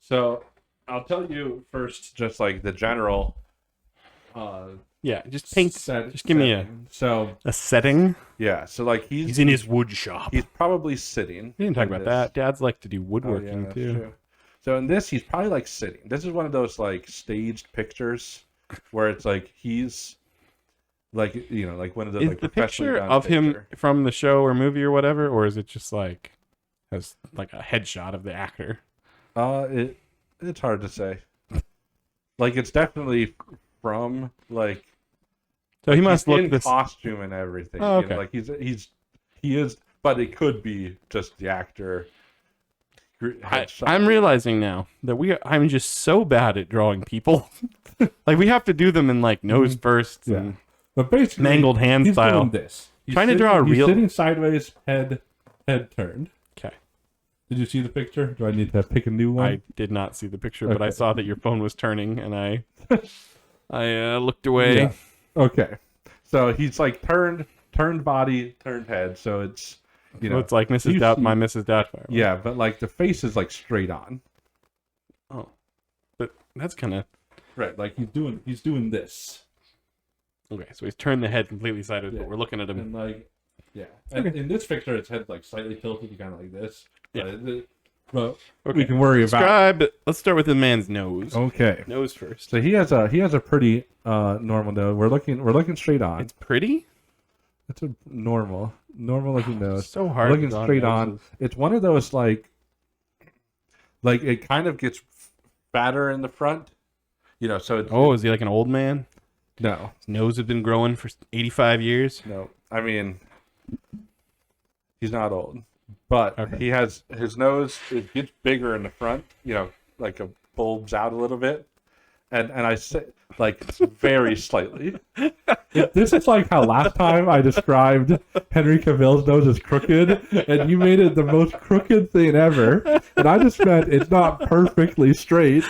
So I'll tell you first, just like the general. Yeah, just paint. Just give me So a setting. yeah, so like he's in his wood shop. he's probably sitting. We didn't talk in about this. that. Dads like to do Oh, yeah, woodworking that's too. true. So in this, he's probably like sitting. This is one of those like staged pictures where it's like he's like like one of those Is like the professionally picture done of him picture. from the show or movie or whatever, or is it just like has like a headshot of the actor? It's hard to say. Like it's definitely from like. So he must He's look in this. costume and everything. Oh, you know, okay. like he is, but it could be just the actor. I'm realizing now that I'm just so bad at drawing people. Like we have to do them in like nose bursts Yeah. and But basically, mangled hand he's style. doing this. He's Trying to draw a he's real- sitting sideways, head turned. Okay. Did you see the picture? Do I need to pick a new one? I did not see the picture, but I Okay. saw that your phone was turning, and I looked away. Yeah. Okay. So he's like turned body, turned head. So it's It's like Mrs. you see- My Mrs. Doubtfire. yeah, but like the face is like straight on. Oh, but that's kind of Right, like he's doing this. okay. So he's turned the head completely sideways, Yeah. but we're looking at him. And like, yeah. And Okay. in this picture, its head like slightly tilted, kind of like this. Yeah. But Okay. we can worry about. Describe. Let's start with the man's nose. Okay. Nose first. So he has a pretty normal nose. We're looking straight on. It's pretty. It's a normal looking nose. So hard. Looking to draw straight on. noses. It's one of those like it kind of gets fatter in the front. So it's, Oh, is he like an old man? no, His nose has been growing for 85 years. no. I mean, he's not old, but Okay. he has his nose. It gets bigger in the front. Like a bulbs out a little bit, and I say like very slightly. This is like how last time I described Henry Cavill's nose as crooked, and you made it the most crooked thing ever. And I just meant it's not perfectly straight.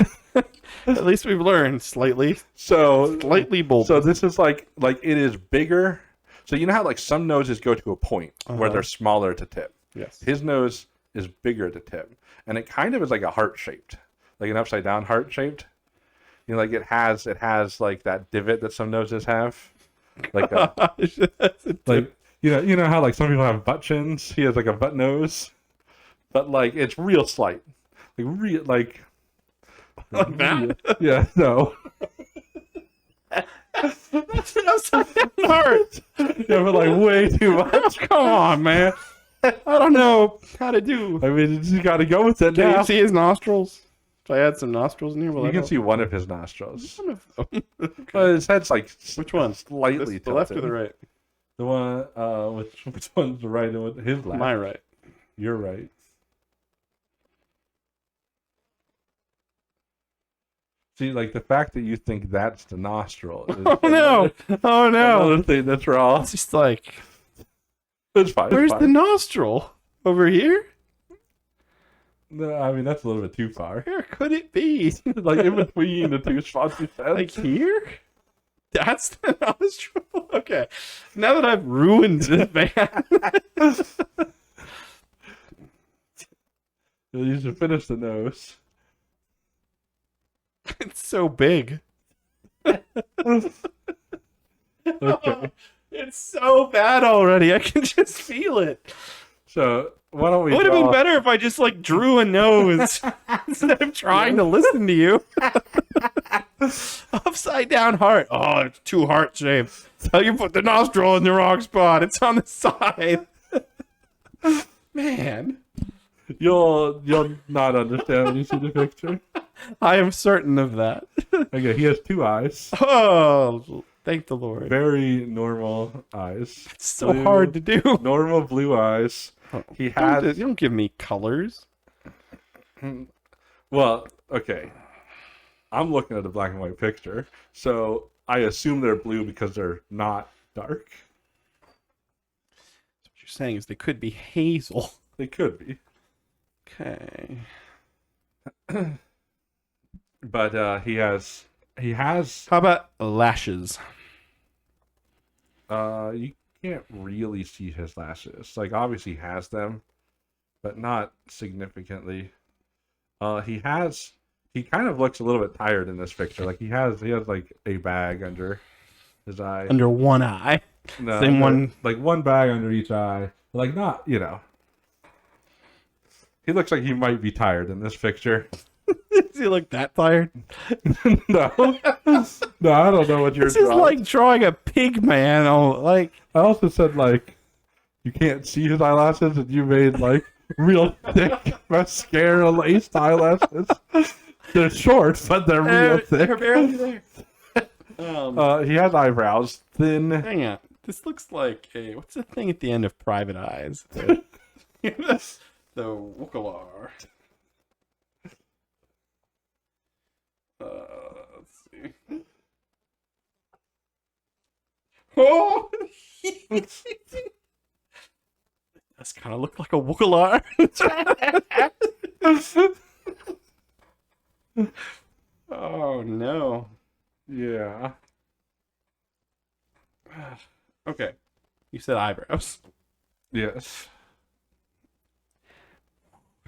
At least we've learned slightly Slightly bold. So this is like it is bigger. So you know how like some noses go to a point where Uh-huh. they're smaller to tip. Yes. His nose is bigger to tip, and it kind of is like a heart shaped, like an upside down heart shaped. Like it has like that divot that some noses have, like a, like you know how like some people have butt chins. He has like a butt nose, but like it's real slight, like real like that. yeah no That's hard. yeah but like way too much. Come on, man. I don't know how to do. I mean, you just got to go with it Can now. you see his nostrils? If I add some nostrils in here, will You that can help? see one of his nostrils. One of them. But his head's like Which one? slightly The left or tilted. the right? The one, which one's the right and his left? My right. You're right. See, like the fact that you think that's the nostril. Is Oh no! Oh no! Another thing that's wrong. It's just like, It's fine. where's it's the fine. nostril? Over here? No, I mean that's a little bit too far. Where could it be? Like in between the two spots you said. Like here? That's the nostril? Okay. Now that I've ruined this man. You should finish the nose. It's so big. Okay. It's so bad already. I can just feel it. So why don't we? It would have been draw- better if I just like drew a nose instead of trying to listen to you. Upside down heart. Oh, it's too heart shaped. So you put the nostril in the wrong spot. It's on the side. Man, You'll not understand when you see the picture. I am certain of that. Okay, he has two eyes. Oh, thank the Lord. Very normal eyes. It's so hard to do. Normal blue eyes. He has. You don't give me colors. Well, okay. I'm looking at a black and white picture, so I assume they're blue because they're not dark. What you're saying is they could be hazel. They could be, Okay. but he has. How about lashes? You can't really see his lashes. Like obviously he has them, but not significantly. He has. He kind of looks a little bit tired in this picture. Like he has like a bag under his eye. Under one eye. No, same no, one- like one bag under each eye. Like not, He looks like he might be tired in this picture. Does he look that tired? No, no, I don't know what you're This is drawing. like drawing a pig man. Oh, like I also said like you can't see his eyelashes, and you made like real thick mascara laced eyelashes. They're short, but they're real thick. they're barely there. He has eyebrows, thin. Hang on. This looks like a what's the thing at the end of Private Eyes? The Wooklar. Let's see. Oh, does kind of look like a Wooklar. Oh no. Yeah. Okay. You said eyebrows. Yes.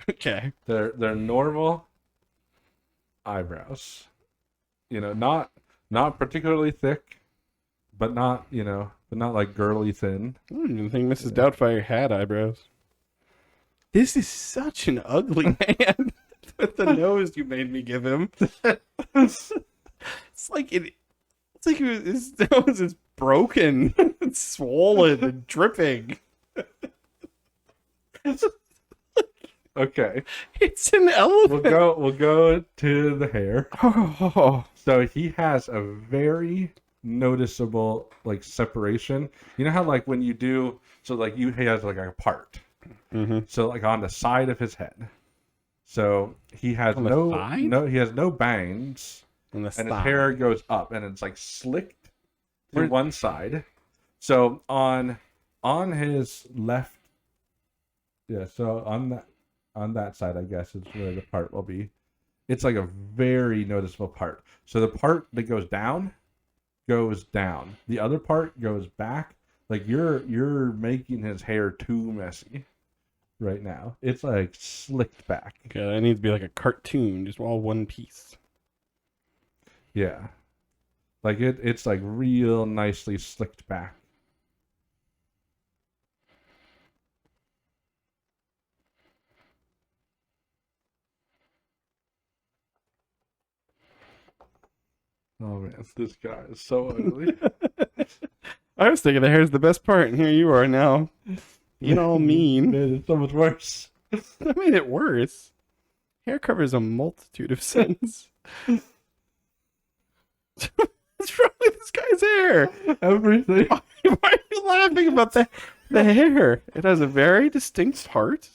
Okay. They're normal eyebrows. You know, not particularly thick, but not, but not like girly thin. I don't even think Mrs. Doubtfire had eyebrows. This is such an ugly man with the nose you made me give him. It's like it's like his nose is broken, it's swollen and dripping. Okay. It's an elephant. We'll go to the hair. Oh, So he has a very noticeable like separation. You know how like when you do he has like a part. Mhm. So like on the side of his head. So he has On the side? he has no bangs, on the and his side. hair goes up and it's like slicked to Where- one side. So on his left, yeah. So on that side, I guess is where the part will be. It's like a very noticeable part. So the part that goes down. The other part goes back. Like you're making his hair too messy right now. It's like slicked back. Okay, that needs to be like a cartoon, just all one piece. Yeah. Like it's like real nicely slicked back. Oh man, this guy is so ugly. I was thinking the hair's the best part, and here you are now. You know, mean. Man, it's so much worse. That made it worse. Hair covers a multitude of sins. What's wrong with this guy's hair? Everything. Why are you laughing about the hair? It has a very distinct part.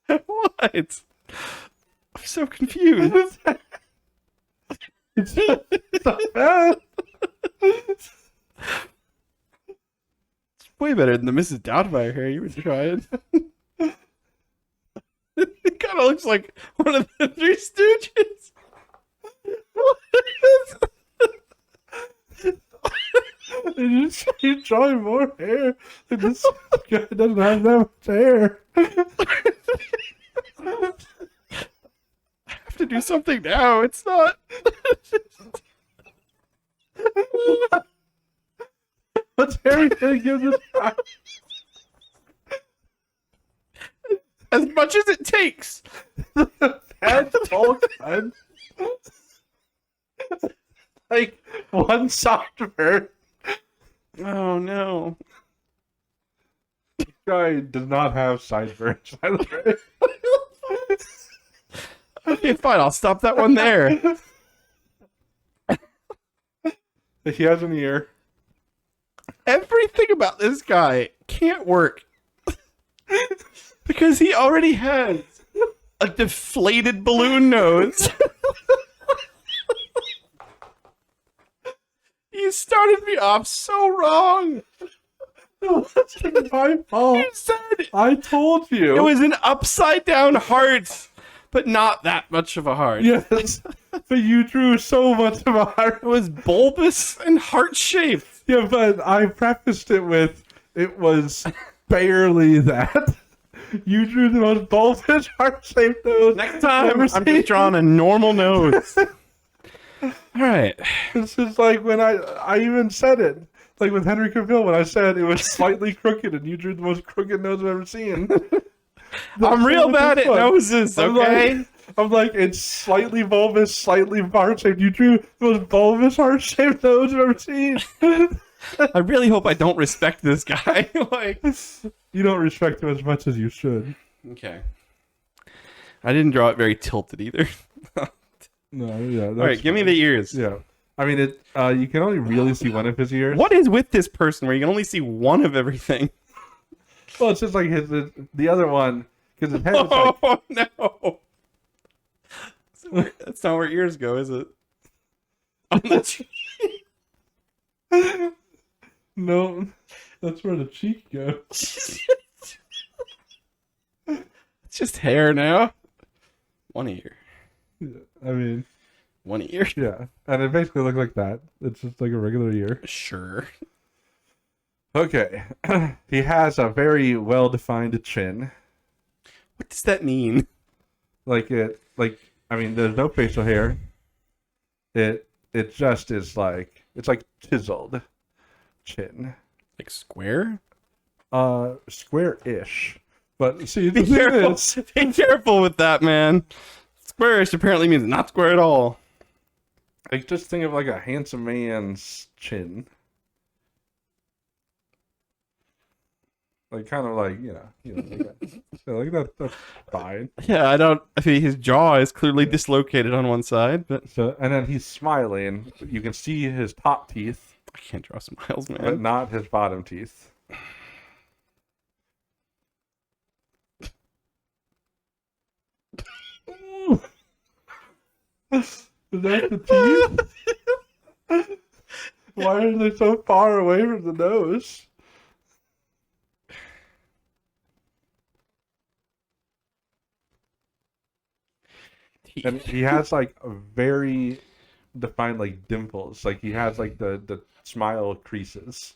What? I'm so confused. It's so bad. It's way better than the Mrs. Doubtfire hair you were trying. It kind of looks like one of the Three Stooges. You're drawing more hair. This guy doesn't have that much hair. I have to do something now. It's not. What's Harry gonna give this guy? As much as it takes. Head, Hulk head. Like one soft bird. Oh no. This guy does not have sideburns. Okay, fine. I'll stop that one there. He has an ear. Everything about this guy can't work. Because he already has a deflated balloon nose. You started me off so wrong. It's my fault. You said I told you. it was an upside down heart, but not that much of a heart. Yes, but you drew so much of a heart. It was bulbous and heart shaped. Yeah, but I prefaced it with it was barely that. You drew the most bulbous heart-shaped nose. Next time, I've ever I'm seen. just drawing a normal nose. All right. This is like when I even said it. Like with Henry Cavill when I said it was slightly crooked and you drew the most crooked nose I've ever seen. I'm real bad at noses, okay? I'm like, it's slightly bulbous, slightly heart-shaped. You drew the most bulbous heart-shaped nose I've ever seen. I really hope I don't respect this guy. Like, You don't respect him as much as you should. okay. I didn't draw it very tilted either. No, yeah. All right, give me the ears. Yeah. I mean, you can only really see one of his ears. What is with this person where you can only see one of everything? Well, it's just like the other one, because his head is like, Oh, no. That's not where ears go, is it? On the cheek. no, that's where the cheek goes. It's just hair now. One ear. I mean, One ear. Yeah, and it basically looked like that. It's just like a regular ear. Sure. Okay, he has a very well-defined chin. What does that mean? I mean, there's no facial hair. It just is like it's like chiseled chin. Like square? Square-ish. But see, Be the thing careful. is, Be careful with that, man. Squarish apparently means not square at all. like just think of like a handsome man's chin. Like kind of like like that. Yeah, like that. That's fine. Yeah, I think his jaw is clearly dislocated on one side, but So and then he's smiling. You can see his top teeth, I can't draw smiles, but man. not his bottom teeth. Is that the teeth? Why are they so far away from the nose? And he has like a very defined like dimples. Like he has like the smile creases.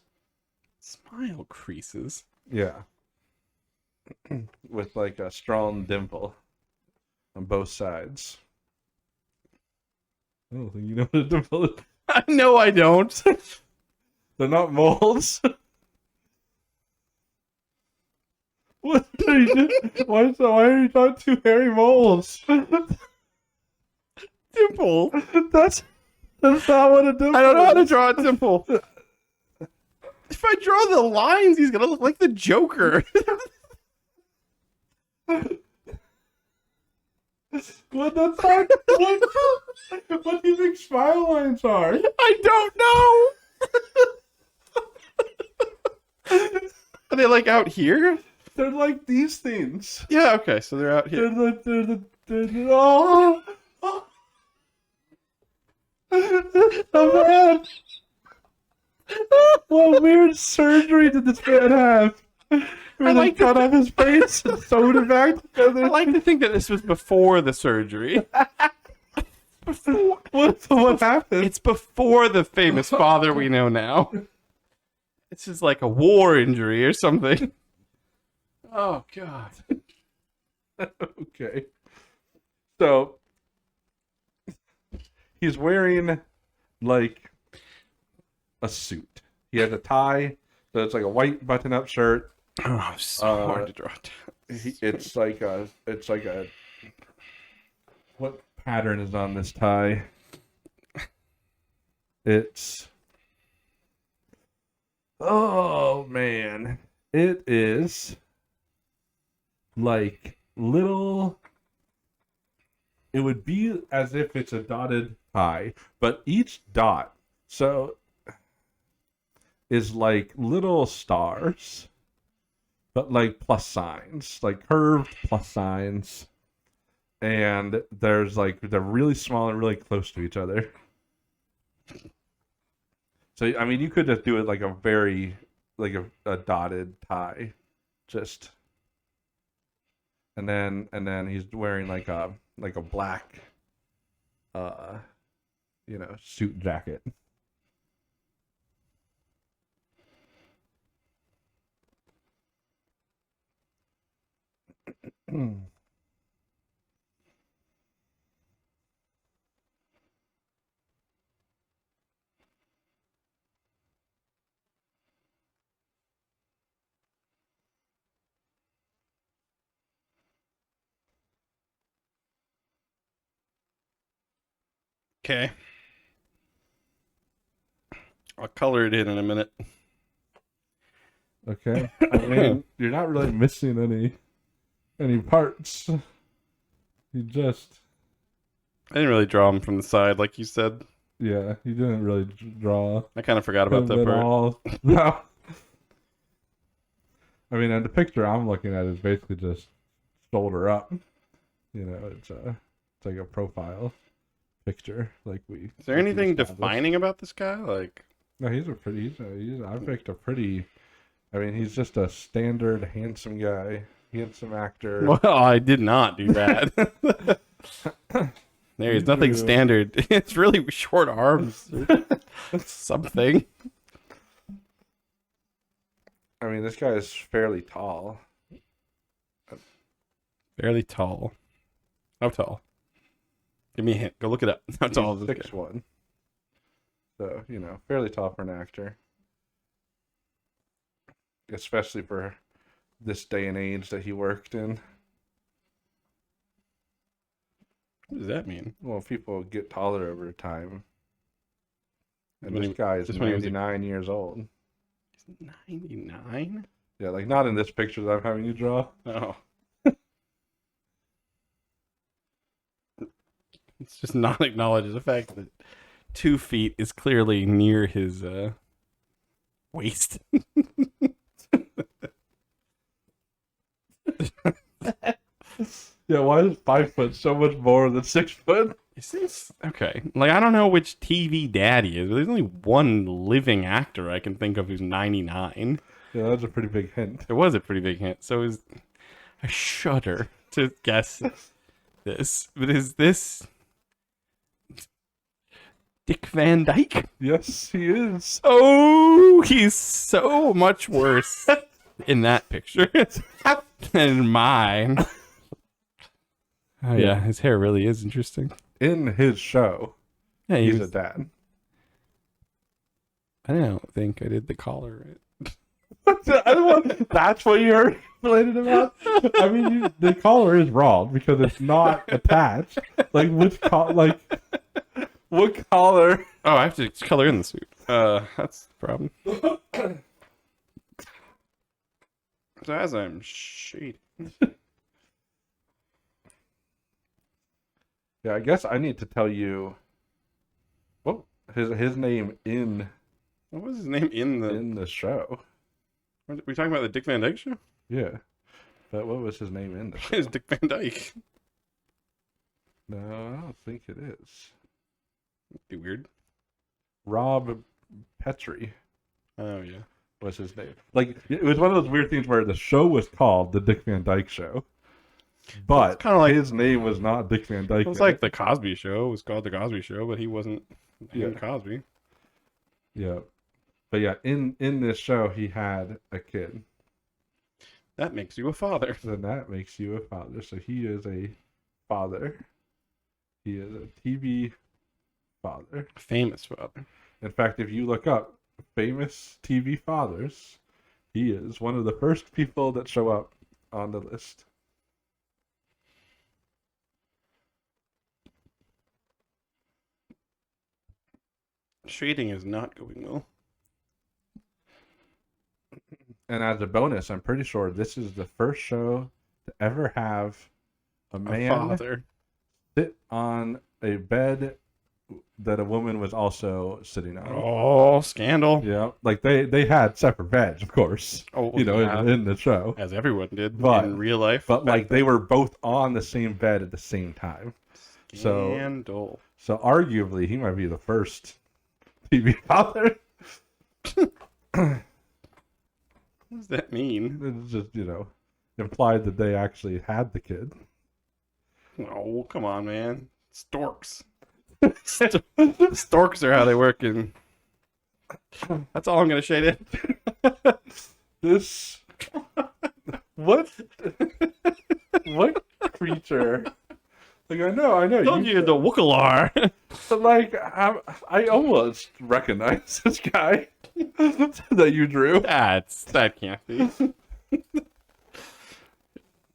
Smile creases. Yeah. With like a strong dimple on both sides. I don't think you know what a dimple is. No, I don't. They're not moles. What are you doing? Why are you not two hairy moles? Dimple. That's not what a dimple I don't know how to is. draw a dimple. If I draw the lines, he's gonna look like the Joker. What that's not what do you think smile lines are? I don't know. Are they like out here? They're like these things. Yeah, okay, so they're out here. Oh, oh man. What weird surgery did this man have? Where they like to cut off his face and sewed it back I together. like to think that this was before the surgery. Before, What happened? it's before the famous father we know now. This is like a war injury or something. Oh, God. Okay. So he's wearing like a suit. He has a tie, so it's like a white button-up shirt. Oh, so hard to draw. It's like a what pattern is on this tie? It's oh man. It is like little it would be as if it's a dotted tie, but each dot is like little stars, but like plus signs, like curved plus signs. And there's like they're really small and really close to each other. So I mean, you could just do it like a very like a dotted tie, just. And then he's wearing like a black, suit jacket. Okay. I'll color it in a minute. Okay, I mean you're not really missing any parts. You just I didn't really draw him from the side, like you said. you didn't really draw I kind of forgot about that them at part. all. No. I mean, and the picture I'm looking at is basically just shoulder up. It's like a profile picture. Like we. Is there anything defining about this guy? Like, No, I picked a pretty. I mean, he's just a standard handsome guy, handsome actor. well, I did not do that. There is nothing do. standard. It's really short arms. Something. I mean, this guy is fairly tall. Fairly tall. How tall? Give me a hint. Go look it up. How tall is this guy? 6'1". So, fairly tall for an actor. Especially for this day and age that he worked in. What does that mean? Well, people get taller over time. And When this he- guy is just when he was 99 years old. He's 99? Yeah, like not in this picture that I'm having you draw. Oh. It's just not acknowledges the fact that 2 feet is clearly near his waist. Yeah, why is 5 foot so much more than 6 foot? Is this okay? Like, I don't know which TV dad he is, but there's only one living actor I can think of who's 99. Yeah, that's a pretty big hint. It was a pretty big hint, so is I shudder to guess this. But is this Dick Van Dyke? Yes, he is. Oh, he's so much worse in that picture than mine. Oh yeah, his hair really is interesting. In his show, Yeah, he's a dad. I don't think I did the collar right. That's what you're explaining about? I mean, the collar is wrong because it's not attached. Like, what collar? Oh, I have to color in the suit. That's the problem. So as I'm shading. Yeah, I guess I need to tell you. Well, his name in What was his name in the show. Were we talking about the Dick Van Dyke show? Yeah, but what was his name in the show? It's Dick Van Dyke. No, I don't think it is. Be weird. Rob Petrie Oh yeah. was his name. Like, it was one of those weird things where the show was called The Dick Van Dyke Show, but It's kinda like- his name was not Dick Van Dyke. It was like the Cosby Show. It was called the Cosby Show, but he wasn't named Yeah. Cosby. Yeah, but yeah, in this show he had a kid. That makes you a father. Then that makes you a father. So he is a father. He is a TV father. Famous father. In fact, if you look up famous TV fathers, he is one of the first people that show up on the list. Shading is not going well. And as a bonus, I'm pretty sure this is the first show to ever have a A man father. sit on a bed that a woman was also sitting on. Oh, scandal. Yeah, like they had separate beds, of course, Oh, in the show. as everyone did But- in real life. But like they were both on the same bed at the same time. Scandal. So arguably he might be the first TV father. What does that mean? It's just, implied that they actually had the kid. Oh, come on, man. Storks. Storks are how they work in. That's all I'm gonna shade it. This what creature? Like I know Told you the Wookalar. but like I almost recognize this guy that you drew. That can't be.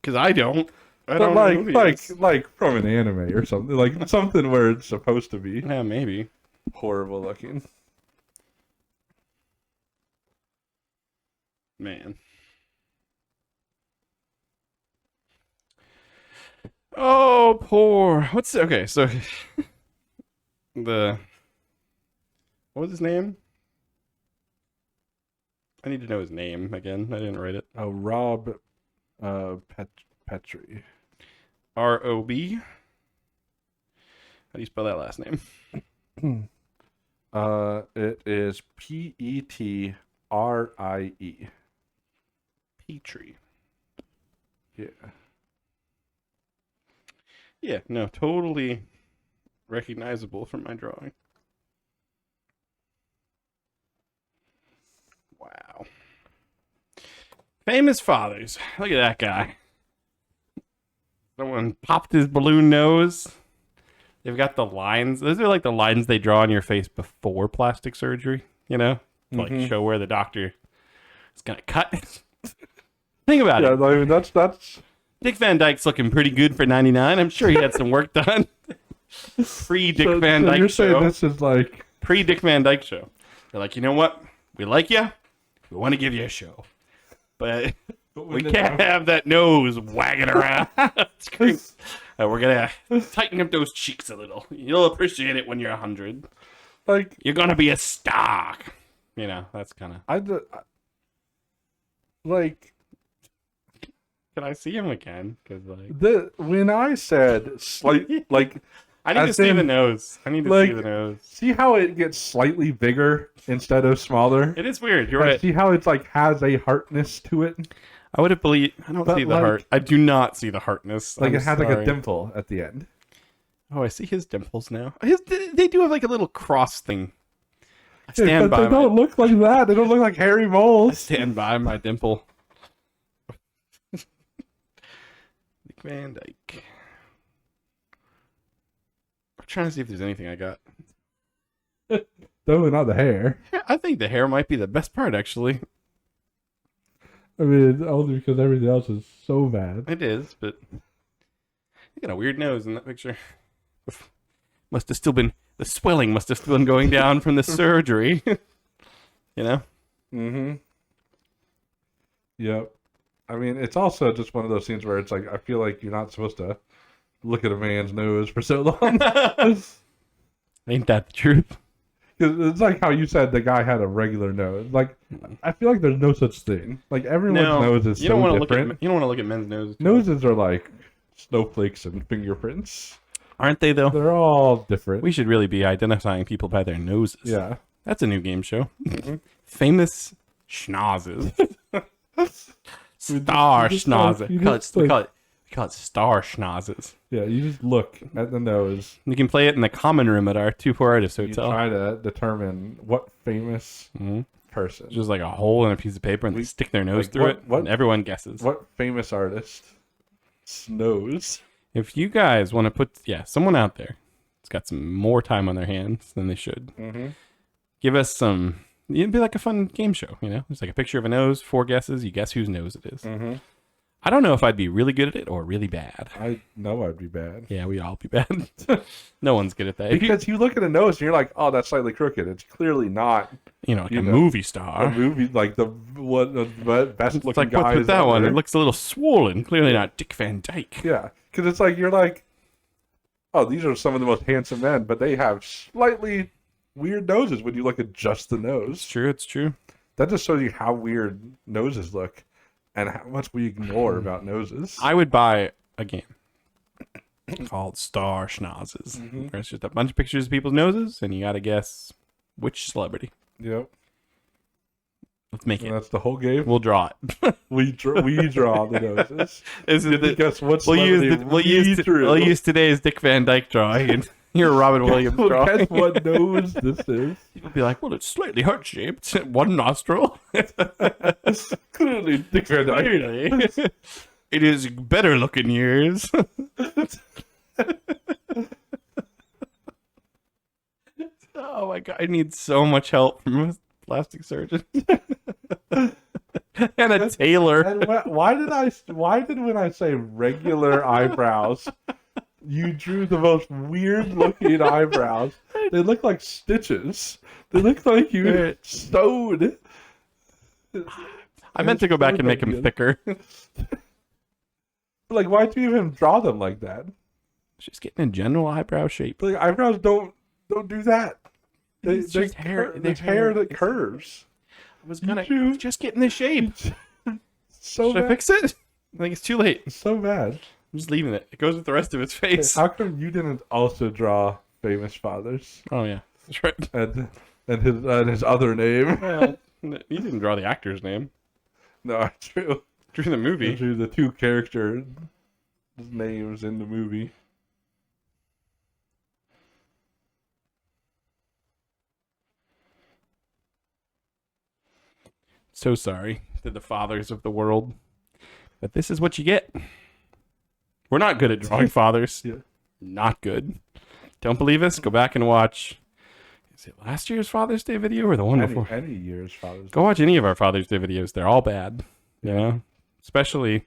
Because I don't. I But don't know who he is. like from an anime or something, like something where it's supposed to be Yeah, maybe. horrible looking. Man. Oh, poor. Okay, so what was his name? I need to know his name again. I didn't write it. Oh, Rob Petrie. R-O-B. How do you spell that last name? It is Petrie. Petrie. Yeah. Yeah, no, totally recognizable from my drawing. Wow. Famous fathers. Look at that guy. Someone popped his balloon nose. They've got the lines. Those are like the lines they draw on your face before plastic surgery, you know? To like show where the doctor is going to cut. Think about Yeah, it. I mean that's Dick Van Dyke's looking pretty good for 99. I'm sure he had some work done. Pre-Dick Van Dyke you're saying show. this is like Pre-Dick Van Dyke show. They're like, you know what? We like you. We want to give you a show. But we can't have that nose wagging around. It's crazy. We're going to tighten up those cheeks a little. You'll appreciate it when you're 100. like You're going to be a star. You know, that's kind of... like Can I see him again? Because, like... when I said like I need to as see the in, nose. I need to like, see the nose. see how it gets slightly bigger instead of smaller? It is weird. You're Like, right. see how it's like has a hardness to it? I would have believed... I don't But, see the like- heart. I do not see the heartness. Like I'm it has like a sorry. dimple at the end. Oh, I see his dimples now. They do have like a little cross thing. I Yeah, stand but by they don't look like that. They don't look like hairy I moles. stand by my dimple. Dick Van Dyke. I'm trying to see if there's anything I got. Definitely not the hair. Yeah, I think the hair might be the best part, actually. I mean, only because everything else is so bad. It is, but you got a weird nose in that picture. Must have still been the swelling. Must have still been going down from the surgery. You know. Mm-hmm. Yep. I mean, it's also just one of those scenes where it's like I feel like you're not supposed to look at a man's nose for so long. Ain't that the truth? 'Cause it's like how you said the guy had a regular nose. Like I feel like there's no such thing. Like everyone's nose is you don't so want to look different. at you don't want to look at men's noses. Noses are like snowflakes and fingerprints. Aren't they though? They're all different. We should really be identifying people by their noses. Yeah. That's a new game show. Famous schnozzes. Star you just like- schnozzes. you We call just it like- star schnozzes. Yeah, you just look at the nose. You can play it in the common room at our 2-4 Artists You Hotel. try to determine what famous Mhm. person, Just like a hole in a piece of paper and they stick their nose like, through it. what- And everyone guesses. what famous artist nose. If you guys want to put, someone out there has got some more time on their hands than they should, Mm-hmm. give us some. It'd be like a fun game show, you know? There's like a picture of a nose, 4 guesses. You guess whose nose it is. Mm-hmm. I don't know if I'd be really good at it or really bad. I know I'd be bad. Yeah, we'd all be bad. No one's good at that. If you, Because you look at a nose and you're like, oh, that's slightly crooked. It's clearly not like you a know, movie a star. movie like the best It's looking like, guy. what's with that one? It looks a little swollen. Clearly not Dick Van Dyke. Yeah, because it's like you're like, oh, these are some of the most handsome men, but they have slightly weird noses when you look at just the It's nose. true. It's true. That just shows you how weird noses look and how much we ignore about noses. I would buy a game called Star Schnozzes. Mhm. Where it's just a bunch of pictures of people's noses, and you got to guess which celebrity. Yep, Let's make and it. that's the whole game. We'll draw it. We draw the noses. This is the- Guess what we'll celebrity we drew. we'll use today's Dick Van Dyke drawing, and you're Robin Williams Well, drawing. guess what nose this is? People be like, well, it's slightly heart shaped. One nostril. Clearly, Dick Van Dyke. Clearly. It is better looking years. Oh my god, I need so much help from a plastic surgeon. And a tailor. And why did when I say regular eyebrows, you drew the most weird looking eyebrows? They look like stitches. They look like you sewed. I meant to go back and make them thicker. Like, why'd you even draw them like that? Just getting a general eyebrow shape. Like, eyebrows don't do that. It's just hair. There's hair that curves. I was gonna You- just get in the shape. So Should I bad. fix it? I think it's too late. It's so bad. I'm just leaving it. It goes with the rest of its face. How come you didn't also draw famous fathers Oh yeah, that's right. and his other name? Well, you didn't draw the actor's name. No, true. Drew the You movie. drew the two character names in the movie. So sorry to the fathers of the world. But this is what you get. We're not good at drawing fathers. Yeah. Not good. Don't believe us? Go back and watch. Is it last year's Father's Day video or the one before? Any year's Father's Day. Go watch any of our Father's Day videos. They're all bad. You know? Especially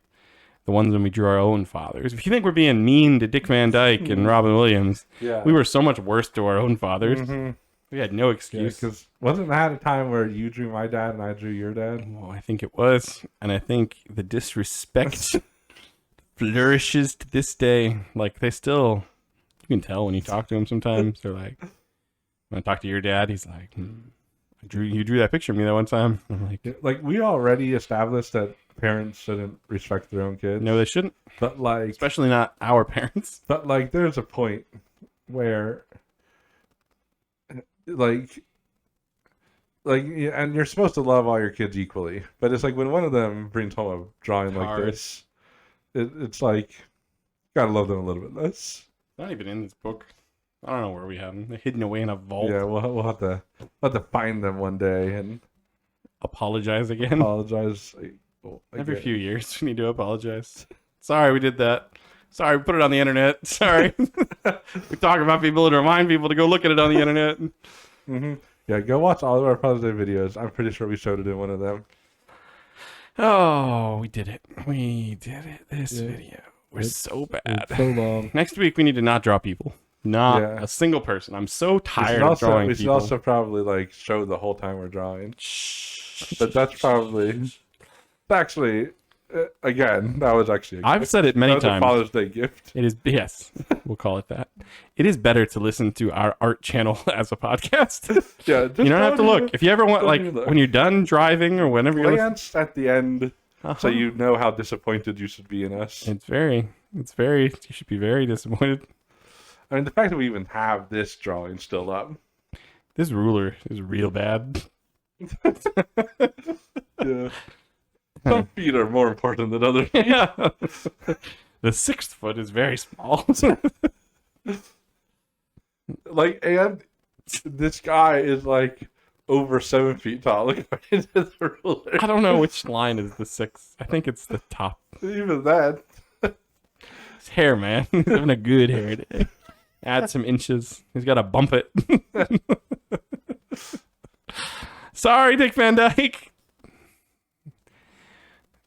the ones when we drew our own fathers. If you think we're being mean to Dick Van Dyke and Robin Williams, Yeah. we were so much worse to our own fathers. Mm-hmm. We had no excuse. Because wasn't that a time where you drew my dad and I drew your dad? Well, I think it was. And I think the disrespect flourishes to this day. Like, they still, you can tell when you talk to them sometimes. They're like, when I talk to your dad, he's like, you drew that picture of me that one time. I'm like, Yeah, like, we already established that parents shouldn't respect their own kids. no, they shouldn't. But, like, Especially not our parents. there's a point where, yeah, and you're supposed to love all your kids equally. But it's like when one of them brings home a drawing like Hard. this, it's like, gotta love them a little bit less. Not even in this book. I don't know where we have them. They're hidden away in a vault. Yeah, we'll have to find them one day and Apologize again. apologize. Every again. few years, we need to apologize. Sorry, we did that. Sorry, we put it on the internet. Sorry. We talk about people and remind people to go look at it on the internet. Mm-hmm. Yeah, go watch all of our Father's Day videos. I'm pretty sure we showed it in one of them. Oh, we did it. We did it. This Yeah. video. We're It's- so bad. It's so long. Next week, we need to not draw people. Not Yeah. a single person. I'm so We tired should of also, drawing we should people. also probably like show the whole time we're drawing. Shh. But that's probably actually again that was actually a I've gift. said it many That was a times. Father's Day gift. It is, yes, we'll call it that. It is better to listen to our art channel as a podcast. Yeah, just You don't have to look. If you ever want, don't like, even look. when you're done driving or whenever you're listening. glance at the end, so you know how disappointed you should be in us. It's very, you should be very disappointed. I mean, the fact that we even have this drawing still up. This ruler is real bad. Yeah. Some feet are more important than others. Yeah. The 6th foot is very small. Like, and this guy is like over 7 feet tall. Look into the ruler. I don't know which line is the 6th. I think it's the top. Even that. His hair, man. He's having a good hair day. Add some inches. He's got to bump it. Sorry, Dick Van Dyke.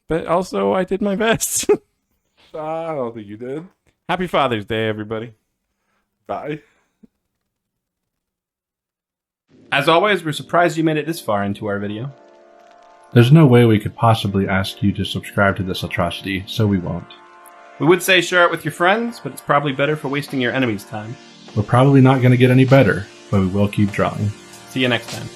But also, I did my best. I don't think you did. Happy Father's Day, everybody. Bye. As always, we're surprised you made it this far into our video. There's no way we could possibly ask you to subscribe to this atrocity, so we won't. We would say share it with your friends, but it's probably better for wasting your enemy's time. We're probably not going to get any better, but we will keep drawing. See you next time.